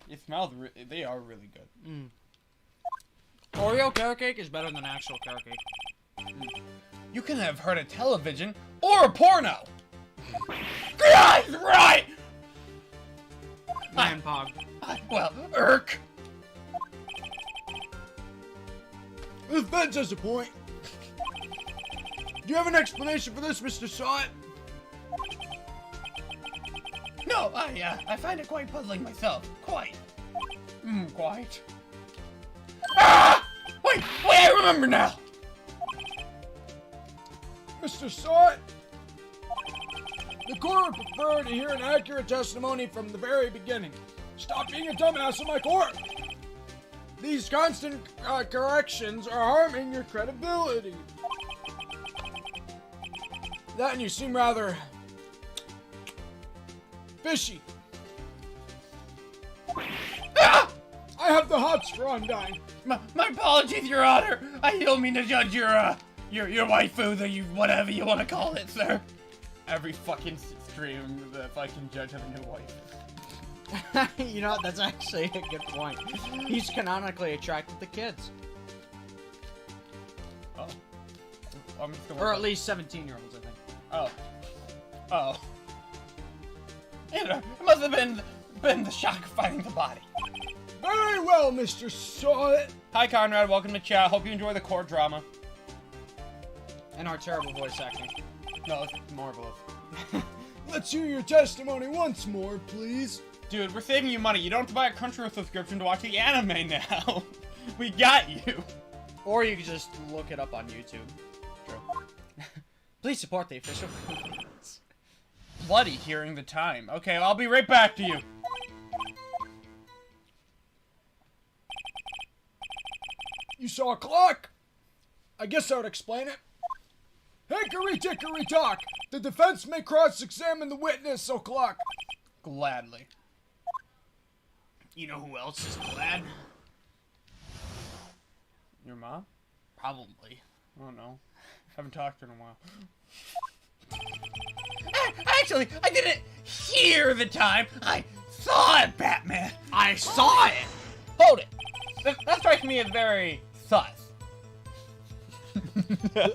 It smells. They are really good. Oreo carrot cake is better than actual carrot cake. You can have heard a television or a porno. Guys, right? Man pog. Well, irk. The defense has a point. Do you have an explanation for this, Mr. Sott? No, I find it quite puzzling myself. Quite. Quite. Ah! Wait, I remember now! Mr. Sott, the court would prefer to hear an accurate testimony from the very beginning. Stop being a dumbass in my court! These constant corrections are harming your credibility. That and you seem rather fishy. Ah! I have the hots for undying. My apologies, Your Honor. I don't mean to judge your waifu, whatever you want to call it, sir. Every fucking stream, the fucking judge has a new wife. You know, that's actually a good point. He's canonically attracted to kids. Oh. I'm just gonna Or at least 17-year-olds, I think. Oh. Oh. It must have been the shock of finding the body. Very well, Mr. Solid. Hi, Conrad. Welcome to chat. Hope you enjoy the court drama. And our terrible voice acting. No, it's marvelous. Let's hear your testimony once more, please. Dude, we're saving you money. You don't have to buy a Crunchyroll subscription to watch the anime now. We got you. Or you could just look it up on YouTube. True. Please support the official. Bloody hearing the time. Okay, I'll be right back to you. You saw a clock? I guess that would explain it. Hickory dickory dock. The defense may cross-examine the witness, o'clock. Gladly. You know who else is glad? Your mom? Probably. Oh no. Haven't talked to her in a while. Actually, I didn't hear the time. I saw it, Batman. I saw it! Hold it. That strikes me as very sus.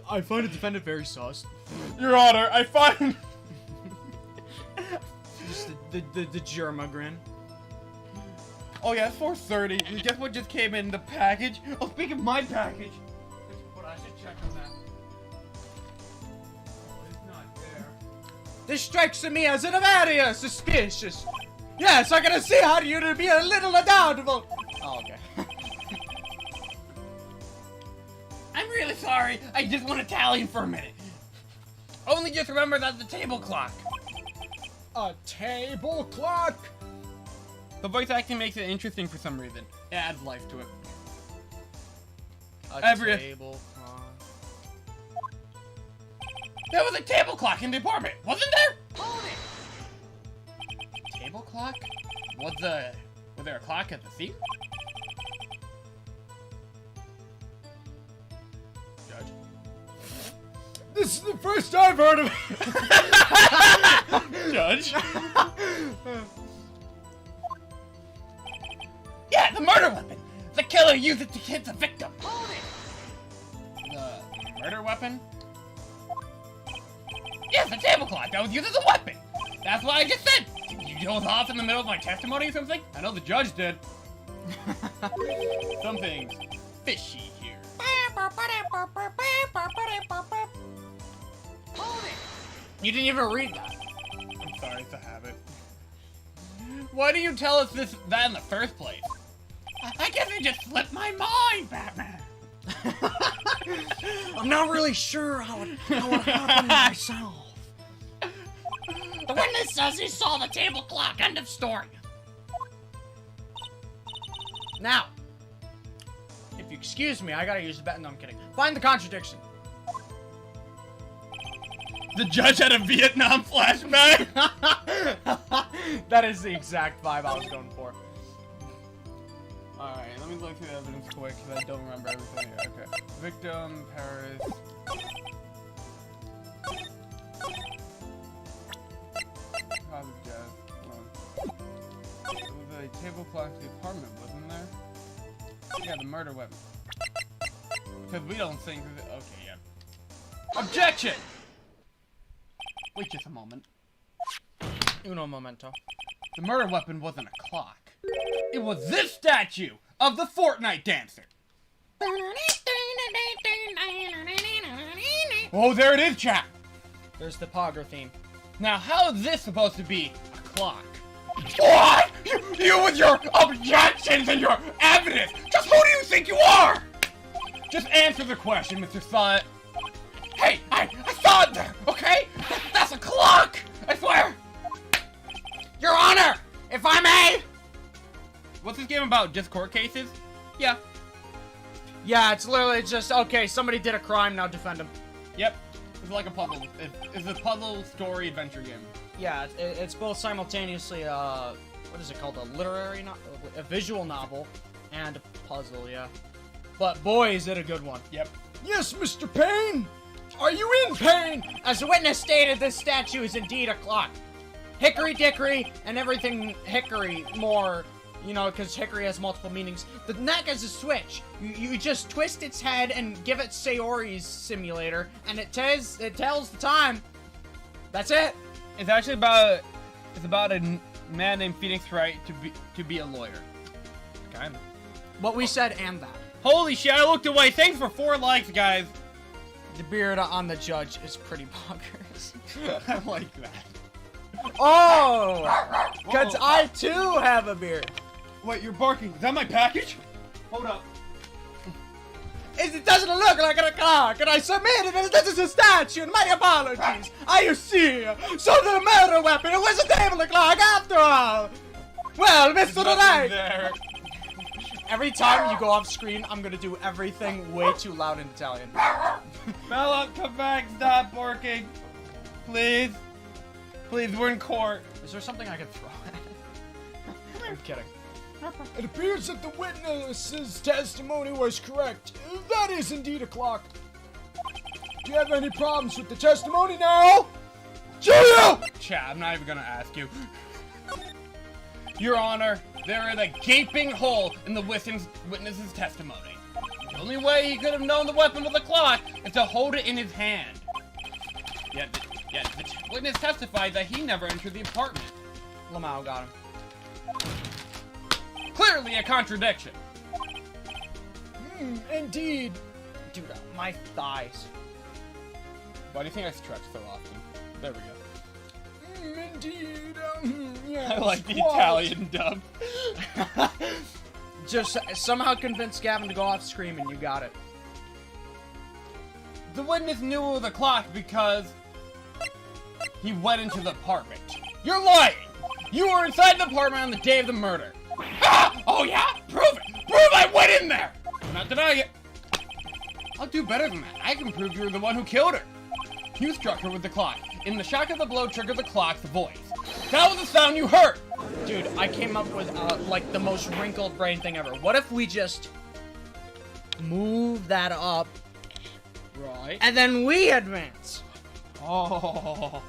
I find the defendant very sus. Your Honor, I find... Just the Germa grin. Oh yeah, it's 4:30. And guess what just came in the package? Oh, speaking of my package. But I should check on that. Oh, it's not there. This strikes to me as an area suspicious. Yes, I can see how you to be a little doubtful. Oh, okay. I'm really sorry. I just want to tally for a minute. Only just remember that's the table clock. A table clock? The voice acting makes it interesting for some reason. It adds life to it. A table clock. There was a table clock in the apartment, wasn't there? Hold it. Table clock? Was there a clock at the scene? Judge? This is the first I've heard of it. Judge? Yeah, the murder weapon! The killer used it to hit the victim! Hold it! The murder weapon? Yes, the table clock that was used as a weapon! That's what I just said! You goes off in the middle of my testimony or something? I know the judge did. Something fishy here. Hold it! You didn't even read that. I'm sorry, it's a habit. Why do you tell us that in the first place? I guess it just slipped my mind, Batman. I'm not really sure how it happened myself. The witness says he saw the table clock. End of story. Now, if you excuse me, I gotta use the bet. No, I'm kidding. Find the contradiction. The judge had a Vietnam flashback. That is the exact vibe I was going for. Alright, let me look through the evidence quick because I don't remember everything. Okay. Victim, Paris. Cause of death. There was a table clock in the apartment, wasn't there? Yeah, the murder weapon. Because we don't think... Okay, yeah. Objection! Wait just a moment. Uno momento. The murder weapon wasn't a clock. It was this statue of the Fortnite dancer. Oh, there it is, chat. There's the Pogger theme. Now, how is this supposed to be a clock? What? You with your objections and your evidence. Just who do you think you are? Just answer the question, Mr. Slut. Hey, I saw it there, okay? That's a clock! I swear! Your Honor, if I may! What's this game about? Just court cases? Yeah. Yeah, it's literally just, okay, somebody did a crime, now defend him. Yep. It's like a puzzle. It's a puzzle story adventure game. Yeah, it's both simultaneously, what is it called? A visual novel and a puzzle, yeah. But boy, is it a good one. Yep. Yes, Mr. Payne! Are you in pain? As the witness stated, this statue is indeed a clock. Hickory dickory and everything hickory more, you know, because hickory has multiple meanings. The neck is a switch. You just twist its head and give it Sayori's simulator, and it tells the time. That's it. It's actually about a man named Phoenix Wright to be a lawyer. Okay. What we said and that. Holy shit! I looked away. Thanks for 4 likes, guys. The beard on the judge is pretty bonkers. I like that. Oh! Because Whoa. I too have a beard. Wait, you're barking. Is that my package? Hold up. It doesn't look like a clock, and I submitted it. This is a statue, and my apologies. You see, so the murder weapon, it was a table clock after all. Well, Mr. Wright. There. Every time you go off screen, I'm gonna do everything way too loud in Italian. Bella, come back. Stop barking. Please. Please, we're in court. Is there something I can throw at it? I'm kidding. It appears that the witness's testimony was correct. That is indeed a clock. Do you have any problems with the testimony now? Julia! Chat, I'm not even gonna ask you. Your Honor, there is a gaping hole in the witness's testimony. The only way he could have known the weapon was a clock is to hold it in his hand. Yet the witness testified that he never entered the apartment. Lamau got him. Clearly a contradiction. Indeed. Dude, my thighs. Why do you think I stretch so often? There we go. Indeed. Yes, I like the quite. Italian dub. Just somehow convince Gavin to go off screaming. You got it. The witness knew it was a clock because he went into the apartment. You're lying! You were inside the apartment on the day of the murder. Ah! Oh yeah? Prove it! Prove I went in there! I'm not denying it. I'll do better than that. I can prove you were the one who killed her. You struck her with the clock. In the shock of the blow triggered the clock's voice. That was the sound you heard! Dude, I came up with, like, the most wrinkled brain thing ever. What if we just move that up, Right. and then we advance? Oh.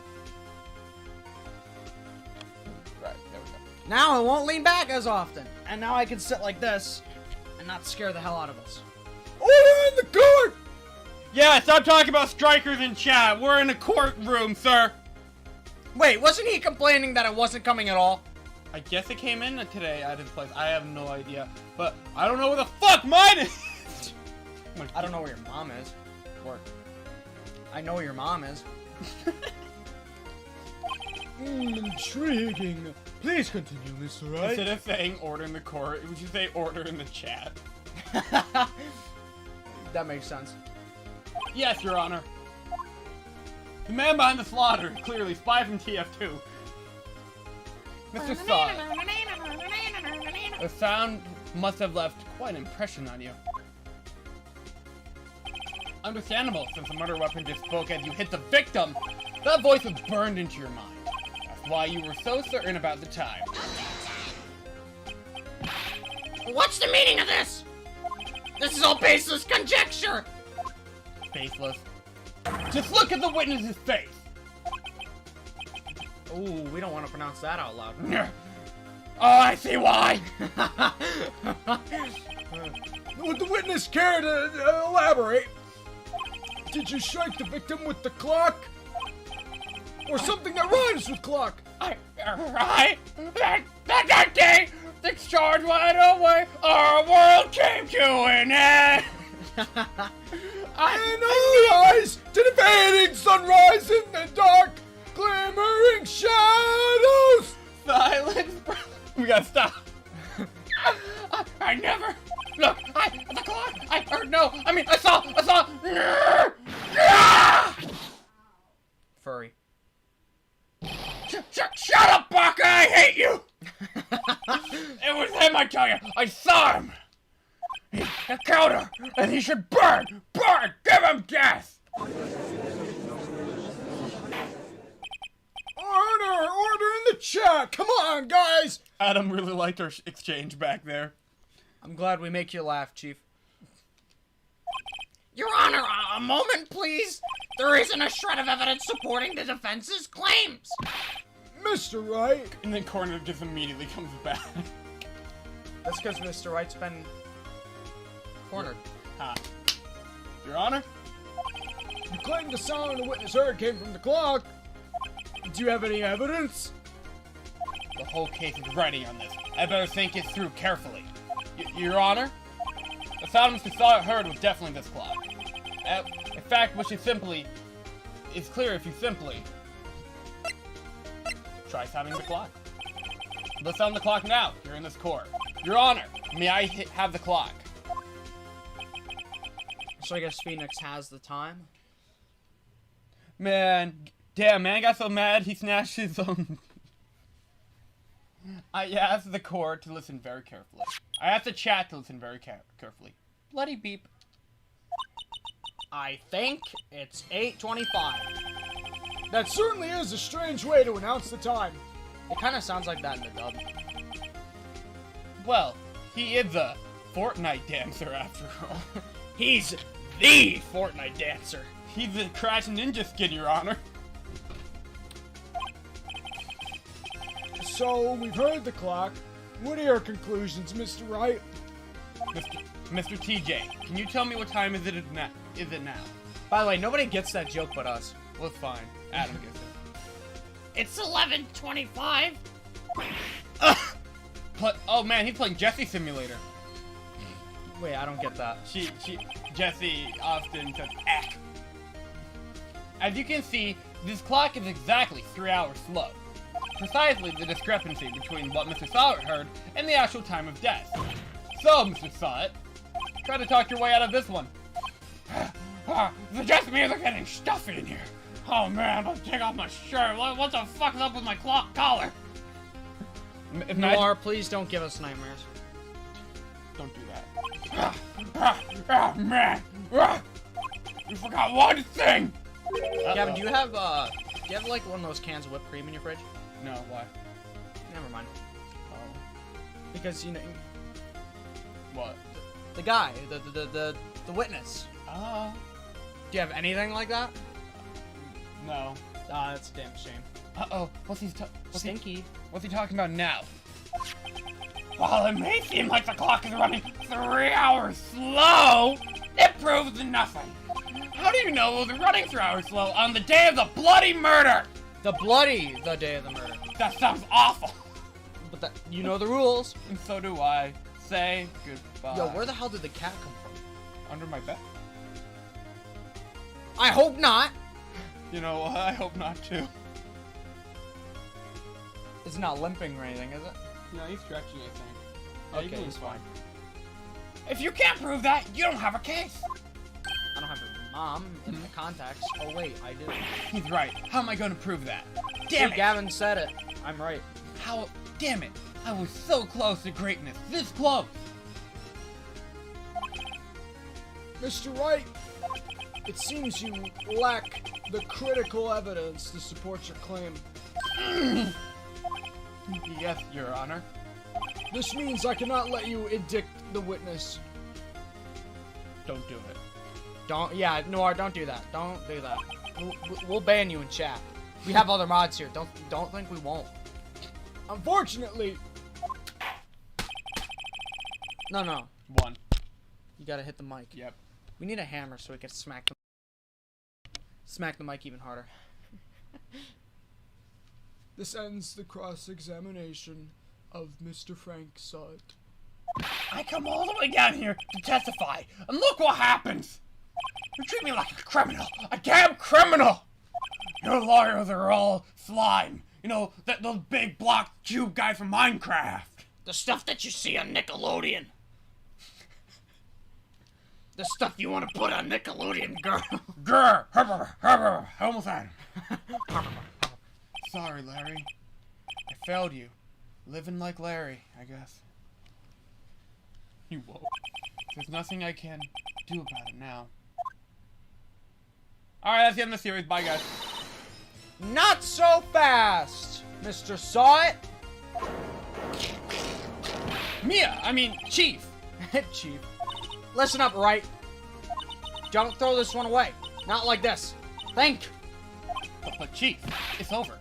Right, there we go. Now it won't lean back as often. And now I can sit like this and not scare the hell out of us. Order in the court! Yeah, stop talking about strikers in chat. We're in a courtroom, sir. Wait, wasn't he complaining that it wasn't coming at all? I guess it came in today at his place. I have no idea. But I don't know where the fuck mine is! I don't know where your mom is. Or, I know where your mom is. Intriguing. Please continue, Mr. Wright. Instead of saying order in the court, we should say order in the chat. That makes sense. Yes, Your Honor. The man behind the slaughter, clearly spy from TF2. Mr. Saw. The sound must have left quite an impression on you. Understandable, since the murder weapon just spoke as you hit the victim. That voice was burned into your mind. That's why you were so certain about the time. What's the meaning of this? This is all baseless conjecture! Faceless. Just look at the witness's face. Ooh, we don't want to pronounce that out loud. Oh, I see why. Would the witness care to elaborate? Did you strike the victim with the clock? Or something that rhymes with clock? That day, the charge went away, our world came to an end. And eyes to the fading sunrise in the dark, glimmering shadows. Silence. We gotta stop. I never. Look, the clock. I saw. Furry. Shut up, Baka! I hate you! It was him, I tell you! I saw him! He killed her, and he should burn! Burn! Give him death! Order in the chat. Come on, guys. Adam really liked our exchange back there. I'm glad we make you laugh, Chief. Your Honor, a moment, please. There isn't a shred of evidence supporting the defense's claims. Mr. Wright. And then Coroner just immediately comes back. That's because Mr. Wright's been cornered. Ha. Your Honor? You claim the sound the witness heard came from the clock. Do you have any evidence? The whole case is riding on this. I better think it through carefully. Your Honor? The sound Mr. Sawyer heard was definitely this clock. In fact, which is clear if you simply try sounding the clock. Let's sound the clock now, here in this court. Your Honor, may I have the clock? So I guess Phoenix has the time. Man, damn, man got so mad he snatched his own. I asked the court to listen very carefully. I asked the chat to listen very carefully. Bloody beep. I think it's 8:25. That certainly is a strange way to announce the time. It kind of sounds like that in the dub. Well, he is a Fortnite dancer after all. He's the Fortnite dancer. He's a Crash Ninja skin, Your Honor. So, we've heard the clock. What are your conclusions, Mr. Wright? Mr. TJ, can you tell me what time is it now? By the way, nobody gets that joke but us. Well, it's fine. Adam gets it. It's 11:25. Oh man, he's playing Jesse Simulator. Wait, I don't get that. Jesse Austin says, "Ack." As you can see, this clock is exactly 3 hours slow. Precisely the discrepancy between what Mr. Sawyer heard and the actual time of death. So, Mr. Sawyer, try to talk your way out of this one. The just me are getting stuffy in here. Oh man, let's take off my shirt. What the fuck is up with my collar? Noir, please don't give us nightmares. Don't do that. Man. You forgot one thing. Gavin, do you have like one of those cans of whipped cream in your fridge? No, why? Never mind. Oh. Because, you know, What? the guy, the witness. Oh. Do you have anything like that? No. Ah, that's a damn shame. Uh-oh. What's he talking about now? While it may seem like the clock is running 3 hours slow, it proves nothing. How do you know it was running 3 hours slow on the day of the bloody murder? The day of the murder. That sounds awful. But that, you know the rules. And so do I. Say goodbye. Yo, where the hell did the cat come from? Under my bed? I hope not. You know what? I hope not too. It's not limping or anything, is it? No, he's stretching, I think. Okay, he's fine. If you can't prove that, you don't have a case. I don't have her mom in the contacts. Oh wait, I do. He's right. How am I going to prove that? See, Damn it! Gavin said it. I'm right. How? Damn it! I was so close to greatness. This close. Mr. Wright, it seems you lack the critical evidence to support your claim. Yes, Your Honor. This means I cannot let you indict the witness. Don't do it. Yeah, Noir, don't do that. Don't do that. We'll ban you in chat. We have other mods here. Don't think we won't. Unfortunately, No. One. You gotta hit the mic. Yep. We need a hammer so we can smack the mic even harder. this ends the cross-examination of Mr. Frank Sott. I come all the way down here to testify, and look what happens! You treat me like a criminal! A damn criminal! Your lawyers are all slime. You know, those big block cube guys from Minecraft. The stuff that you see on Nickelodeon. The stuff you want to put on Nickelodeon, girl. Grr! I almost had him. Sorry, Larry. I failed you. Living like Larry, I guess. You won't. There's nothing I can do about it now. Alright, that's the end of the series. Bye, guys. Not so fast, Mr. Saw It. Chief. Chief. Listen up, Wright. Don't throw this one away. Not like this. Think. But Chief, it's over.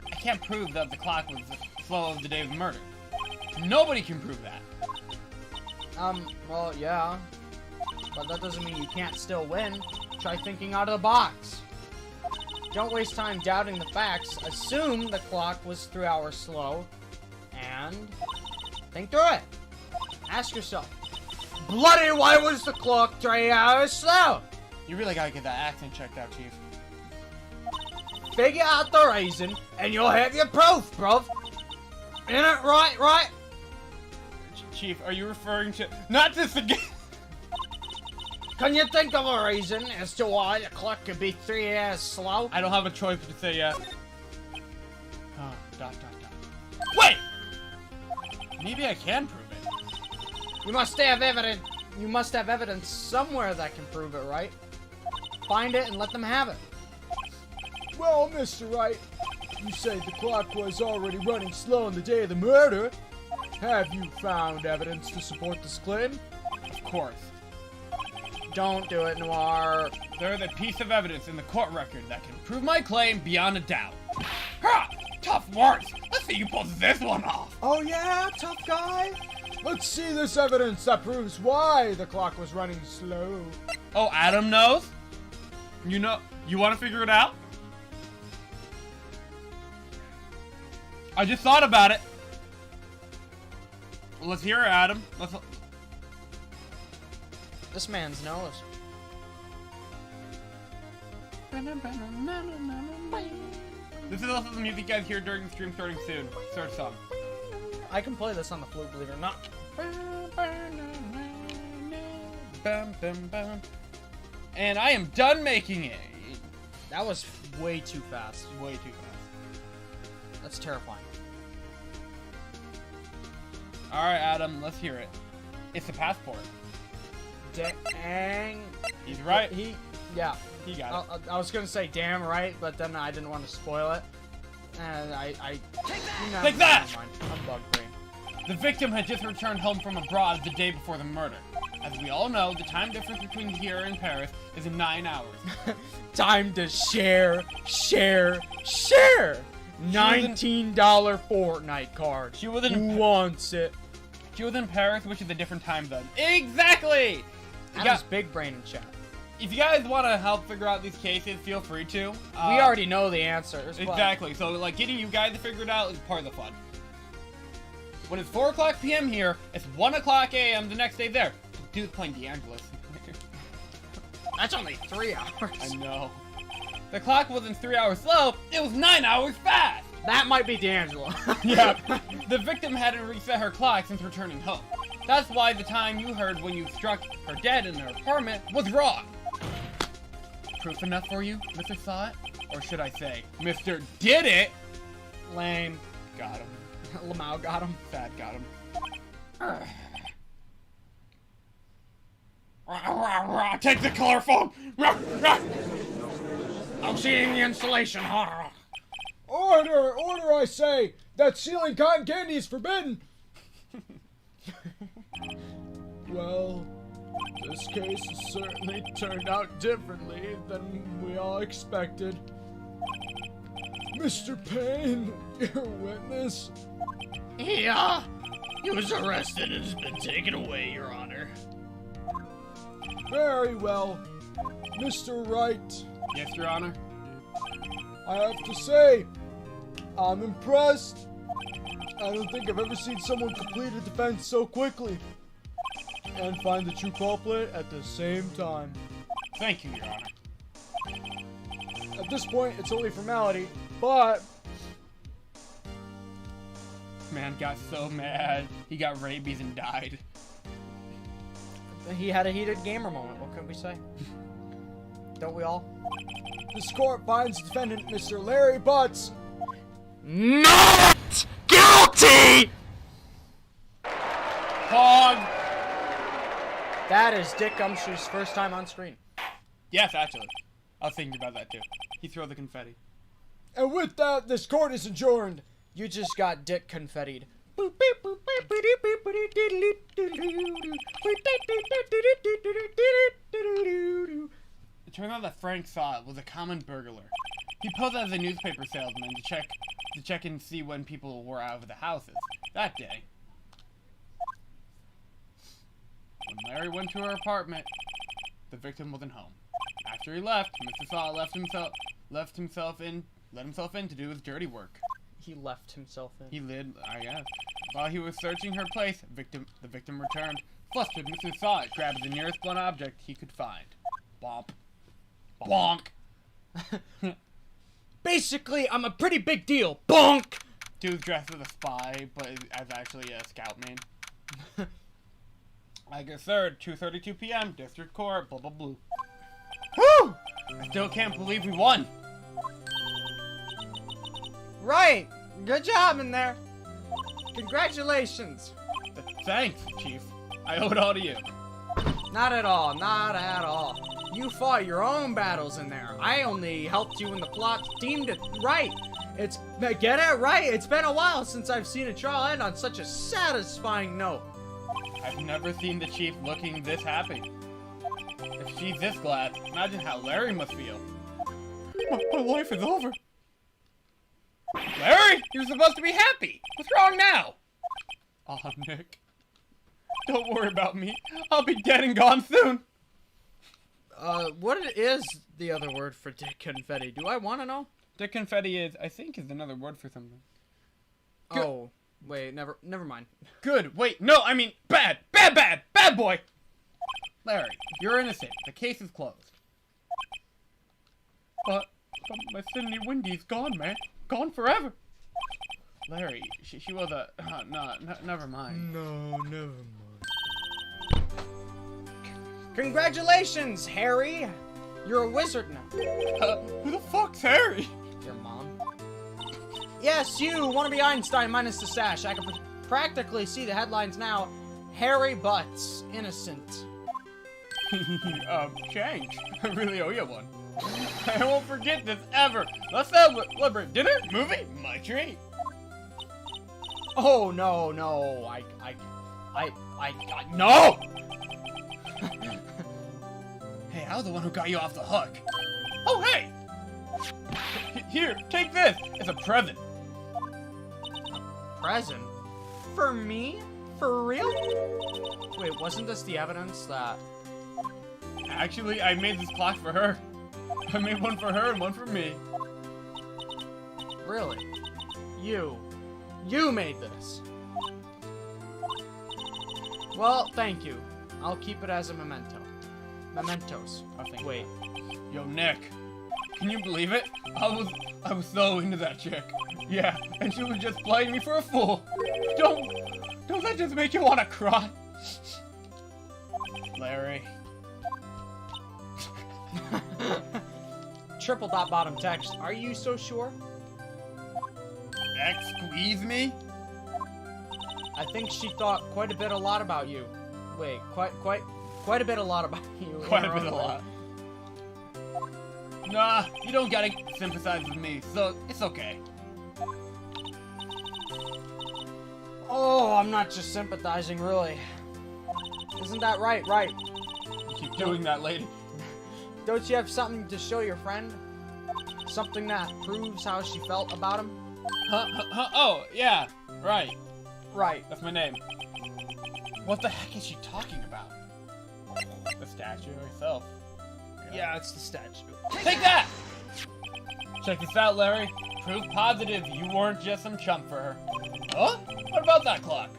I can't prove that the clock was slow of the day of the murder. Nobody can prove that. Well, yeah. But that doesn't mean you can't still win. Try thinking out of the box. Don't waste time doubting the facts. Assume the clock was 3 hours slow. And think through it. Ask yourself, bloody, why was the clock 3 hours slow? You really gotta get that accent checked out, Chief. Figure out the reason, and you'll have your proof, bruv. Ain't it right? Chief, are you referring to... Not this again! Can you think of a reason as to why the clock could be 3 hours slow? I don't have a choice to say yet. Wait! Maybe I can prove it. You must have evidence. You must have evidence somewhere that can prove it, right? Find it and let them have it. Well, Mr. Wright, you say the clock was already running slow on the day of the murder. Have you found evidence to support this claim? Of course. Don't do it, Noir. There is a piece of evidence in the court record that can prove my claim beyond a doubt. Ha! Tough words! Let's see you pull this one off! Oh yeah, tough guy? Let's see this evidence that proves why the clock was running slow. Oh, Adam knows? You know, you want to figure it out? I just thought about it. Well, let's hear it, Adam. This man's nose. This is also the music you guys hear during the stream starting soon. Start a song. I can play this on the flute, believe it or not. And I am done making it. That was way too fast. Way too fast. That's terrifying. Alright, Adam, let's hear it. It's a passport. Dang. He's right. Yeah. He got it. I was gonna say damn right, but then I didn't want to spoil it. And I Take that! Never mind. I'm bug brain. The victim had just returned home from abroad the day before the murder. As we all know, the time difference between here and Paris is 9 hours. Time to share. $19 Fortnite card. She was in Who wants it? She was in Paris, which is a different time zone. Exactly! Adam's big brain in chat. If you guys want to help figure out these cases, feel free to. We already know the answers. Exactly. So, like, getting you guys to figure it out is part of the fun. When it's 4 o'clock p.m. here, it's 1 o'clock a.m. the next day there. Dude's playing DeAngelis. That's only 3 hours. I know. The clock wasn't 3 hours slow, it was 9 hours fast! That might be D'Angelo. Yeah. The victim hadn't reset her clock since returning home. That's why the time you heard when you struck her dead in her apartment was wrong. Proof enough for you, Mr. Saw It? Or should I say, Mr. Did It? Lame. Got him. Lamau got him. Sad got him. Take the color phone! I'm seeing the installation. Order, I say! That stealing cotton candy is forbidden! Well, this case has certainly turned out differently than we all expected. Mr. Payne, your witness? Yeah, he was arrested and has been taken away, Your Honor. Very well. Mr. Wright, Yes, Your Honor. I have to say, I'm impressed. I don't think I've ever seen someone complete a defense so quickly. And find the true culprit at the same time. Thank you, Your Honor. At this point, it's only formality, but... Man got so mad, he got rabies and died. He had a heated gamer moment. What can we say? Don't we all? This court finds defendant Mr. Larry Butz Not guilty! Hog! That is Dick Gumshoe's first time on screen. Yes, actually. I was thinking about that too. He threw the confetti. And with that, this court is adjourned. You just got dick confettied. It turns out that Frank saw it was a common burglar. He posed as a newspaper salesman to check and see when people were out of the houses. That day, when Larry went to her apartment, the victim wasn't home. After he left, Mr. Saw let himself in to do his dirty work. He left himself in. He did, I guess. While he was searching her place, the victim returned. Flustered, Mr. Saw grabbed the nearest blunt object he could find. Bomp. Bonk. Basically, I'm a pretty big deal. Bonk! Dude dressed as a spy, but as actually a scout man. August 3rd, 2:32 p.m., District Court, blah blah blah. Whew! I still can't believe we won. Right! Good job in there. Congratulations. Thanks, Chief. I owe it all to you. Not at all, not at all. You fought your own battles in there. I only helped you in the plot deemed it right. Get it right? It's been a while since I've seen a trial end on such a satisfying note. I've never seen the Chief looking this happy. If she's this glad, imagine how Larry must feel. My life is over. Larry, you're supposed to be happy. What's wrong now? Aw, Nick. Don't worry about me. I'll be dead and gone soon. What is the other word for dick confetti? Do I want to know? Dick confetti I think is another word for something. Good. Oh, wait, never mind. Good. Wait, no, I mean bad. Bad boy. Larry, you're innocent. The case is closed. But my Sydney Windy's gone, man. Gone forever. Larry, she was a... no, never mind. No, never mind. Congratulations, Harry! You're a wizard now. Who the fuck's Harry? Your mom. Yes, you want to be Einstein minus the sash. I can practically see the headlines now. Harry Butz, innocent. Change. I really owe you one. I won't forget this ever. Let's celebrate dinner, movie, my treat. Oh no, no! Hey, I was the one who got you off the hook. Oh, hey! Here, take this. It's a present. Present? For me? For real? Wait, wasn't this the evidence that... Actually, I made this clock for her. I made one for her and one for me. Really? You made this. Well, thank you. I'll keep it as a memento. Mementos. I think. Wait. Yo, Nick. Can you believe it? I was so into that chick. Yeah, and she was just playing me for a fool. Don't that just make you want to cry? Larry. Triple dot bottom text. Are you so sure? X squeeze me? I think she thought quite a lot about you. Wait, quite a bit a lot about you. Quite a bit a lot. Nah, you don't gotta sympathize with me, so it's okay. Oh, I'm not just sympathizing, really. Isn't that right? Right. You keep doing that, lady. Don't you have something to show your friend? Something that proves how she felt about him? Oh, yeah, right. Right. That's my name. What the heck is she talking about? The statue herself. Yeah, it's the statue. Take that! Check this out, Larry. Proof positive you weren't just some chump for her. Huh? What about that clock?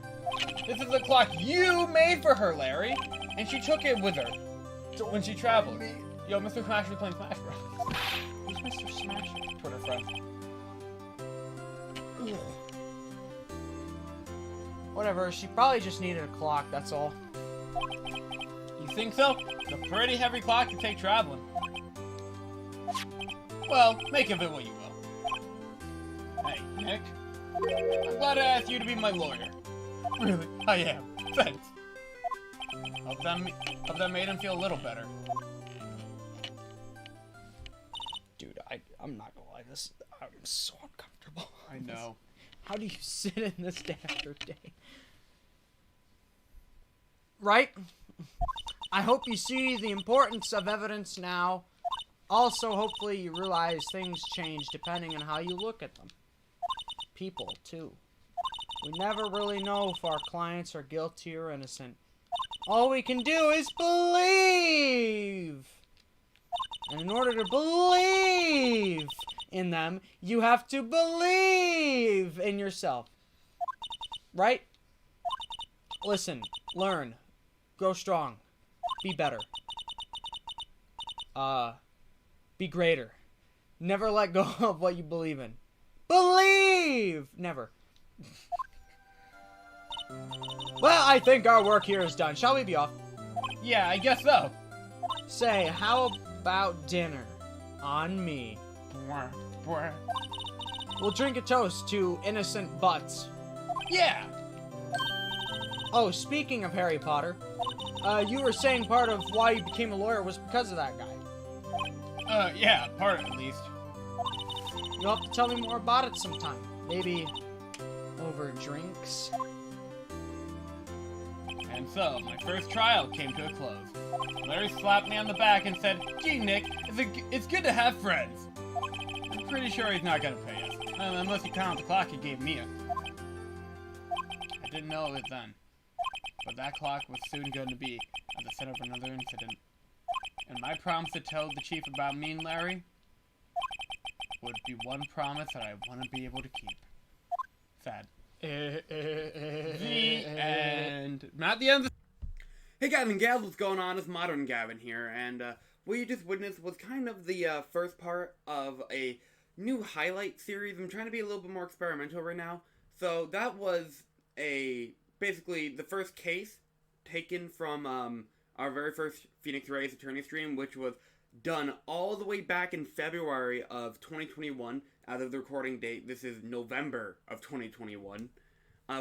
This is the clock you made for her, Larry. And she took it with her when she traveled. Yo, Mr. Smash was playing Smash Bros. Who's Mr. Smash? Twitter friend. Whatever, she probably just needed a clock, that's all. You think so? It's a pretty heavy clock to take traveling. Well, make of it what you will. Hey, Nick. I'm glad I asked you to be my lawyer. Really, I am. Thanks. Hope that made him feel a little better. Dude, I'm not gonna lie, I'm so uncomfortable. I know. How do you sit in this day after day? Right? I hope you see the importance of evidence now. Also, hopefully you realize things change depending on how you look at them. People, too. We never really know if our clients are guilty or innocent. All we can do is believe. And in order to believe in them, you have to believe in yourself. Right? Listen, learn, grow strong, be better. Be greater. Never let go of what you believe in. Believe! Never. Well, I think our work here is done. Shall we be off? Yeah, I guess so. Say, how about dinner? On me. We'll drink a toast to innocent Butz. Yeah. Oh, speaking of Harry Potter, you were saying part of why you became a lawyer was because of that guy. Yeah, part at least. You'll have to tell me more about it sometime. Maybe over drinks. And so, my first trial came to a close. Larry slapped me on the back and said, "Gee, Nick, it's good to have friends." I'm pretty sure he's not gonna pay us, unless you count the clock he gave Mia. I didn't know it then, but that clock was soon going to be at the center of another incident. And my promise to tell the chief about me and Larry would be one promise that I want to be able to keep. Sad. The end. Not the end. Hey guys and gals, what's going on? It's Modern Gavin here, and what you just witnessed was kind of the first part of a new highlight series. I'm trying to be a little bit more experimental right now. So that was basically the first case taken from our very first Phoenix Wright Ace Attorney stream, which was done all the way back in February of 2021. As of the recording date, this is November of 2021.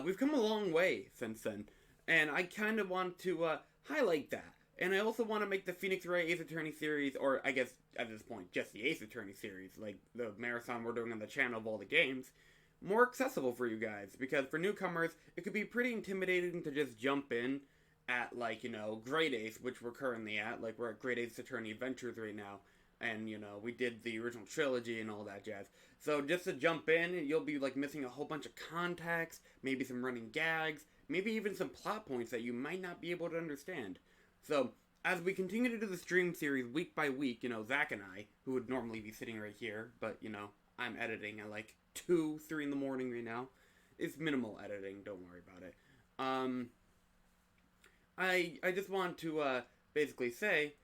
We've come a long way since then, and I kind of want to highlight that. And I also want to make the Phoenix Wright Ace Attorney series, or I guess at this point, just the Ace Attorney series, like the marathon we're doing on the channel of all the games, more accessible for you guys. Because for newcomers, it could be pretty intimidating to just jump in at, like, you know, Great Ace, which we're currently at. Like, we're at Great Ace Attorney Adventures right now. And, you know, we did the original trilogy and all that jazz. So just to jump in, you'll be, like, missing a whole bunch of context, maybe some running gags, maybe even some plot points that you might not be able to understand. So, as we continue to do the stream series week by week, you know, Zach and I, who would normally be sitting right here, but, you know, I'm editing at, like, 2, 3 in the morning right now. It's minimal editing, don't worry about it. I just want to, basically say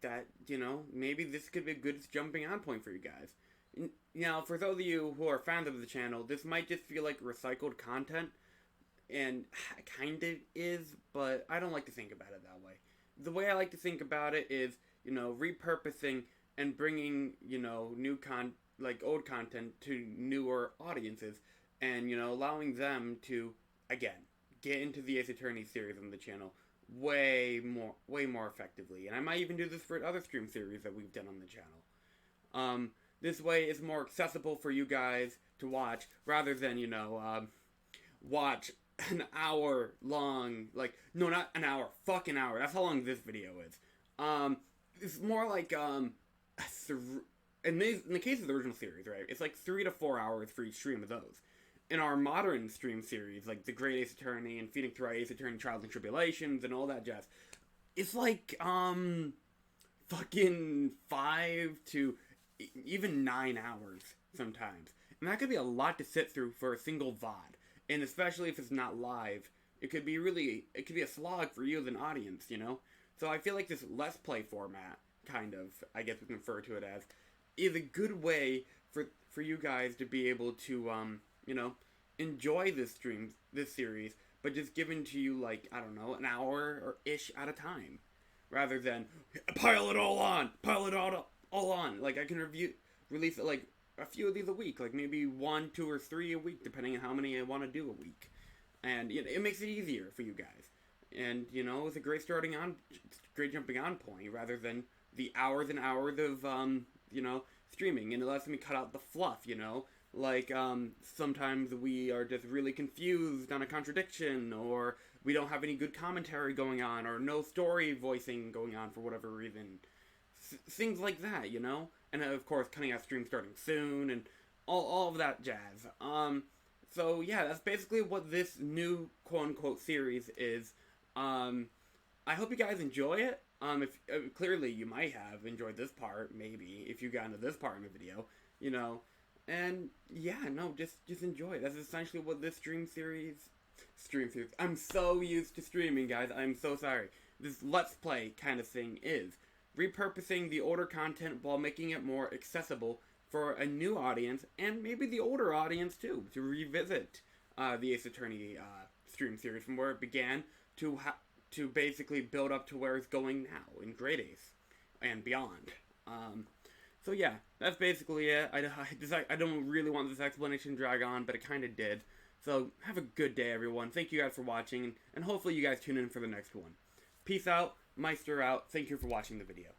that, you know, maybe this could be a good jumping on point for you guys. Now, for those of you who are fans of the channel, this might just feel like recycled content, and kind of is, but I don't like to think about it that way. The way I like to think about it is, you know, repurposing and bringing, you know, old content to newer audiences, and, you know, allowing them to, again, get into the Ace Attorney series on the channel way more effectively. And I might even do this for other stream series that we've done on the channel. This way it's more accessible for you guys to watch, rather than, you know, watch an hour long, like, no, not an hour, fucking hour. That's how long this video is. It's more like, in the case of the original series, right, it's like 3 to 4 hours for each stream of those. In our modern stream series, like the Great Ace Attorney and Phoenix Wright Ace Attorney Trials and Tribulations and all that jazz, it's like, fucking 5 to even 9 hours sometimes. And that could be a lot to sit through for a single VOD. And especially if it's not live, it could be a slog for you as an audience, you know? So I feel like this Let's Play format, kind of, I guess we can refer to it as, is a good way for you guys to be able to, you know, enjoy this series, but just given to you, like, I don't know, an hour or ish at a time, rather than pile it all on. Like, I can release it, like, a few of these a week, like maybe 1, 2, or 3 a week, depending on how many I want to do a week, and it makes it easier for you guys, and, you know, it's a great jumping on point, rather than the hours and hours of, you know, streaming, and it lets me cut out the fluff, you know? Like, sometimes we are just really confused on a contradiction, or we don't have any good commentary going on, or no story voicing going on for whatever reason. Things like that, you know? And of course, cutting out streams starting soon, and all of that jazz. So yeah, that's basically what this new quote-unquote series is. I hope you guys enjoy it. If clearly you might have enjoyed this part, maybe, if you got into this part in the video, you know. And yeah, no, just enjoy it. That's essentially what this stream series. I'm so used to streaming, guys. I'm so sorry. This Let's Play kind of thing is repurposing the older content while making it more accessible for a new audience, and maybe the older audience too, to revisit the Ace Attorney stream series from where it began to basically build up to where it's going now in Great Ace and beyond. So yeah, that's basically it. I don't really want this explanation to drag on, but it kind of did. So have a good day, everyone. Thank you guys for watching, and hopefully you guys tune in for the next one. Peace out, Meister out. Thank you for watching the video.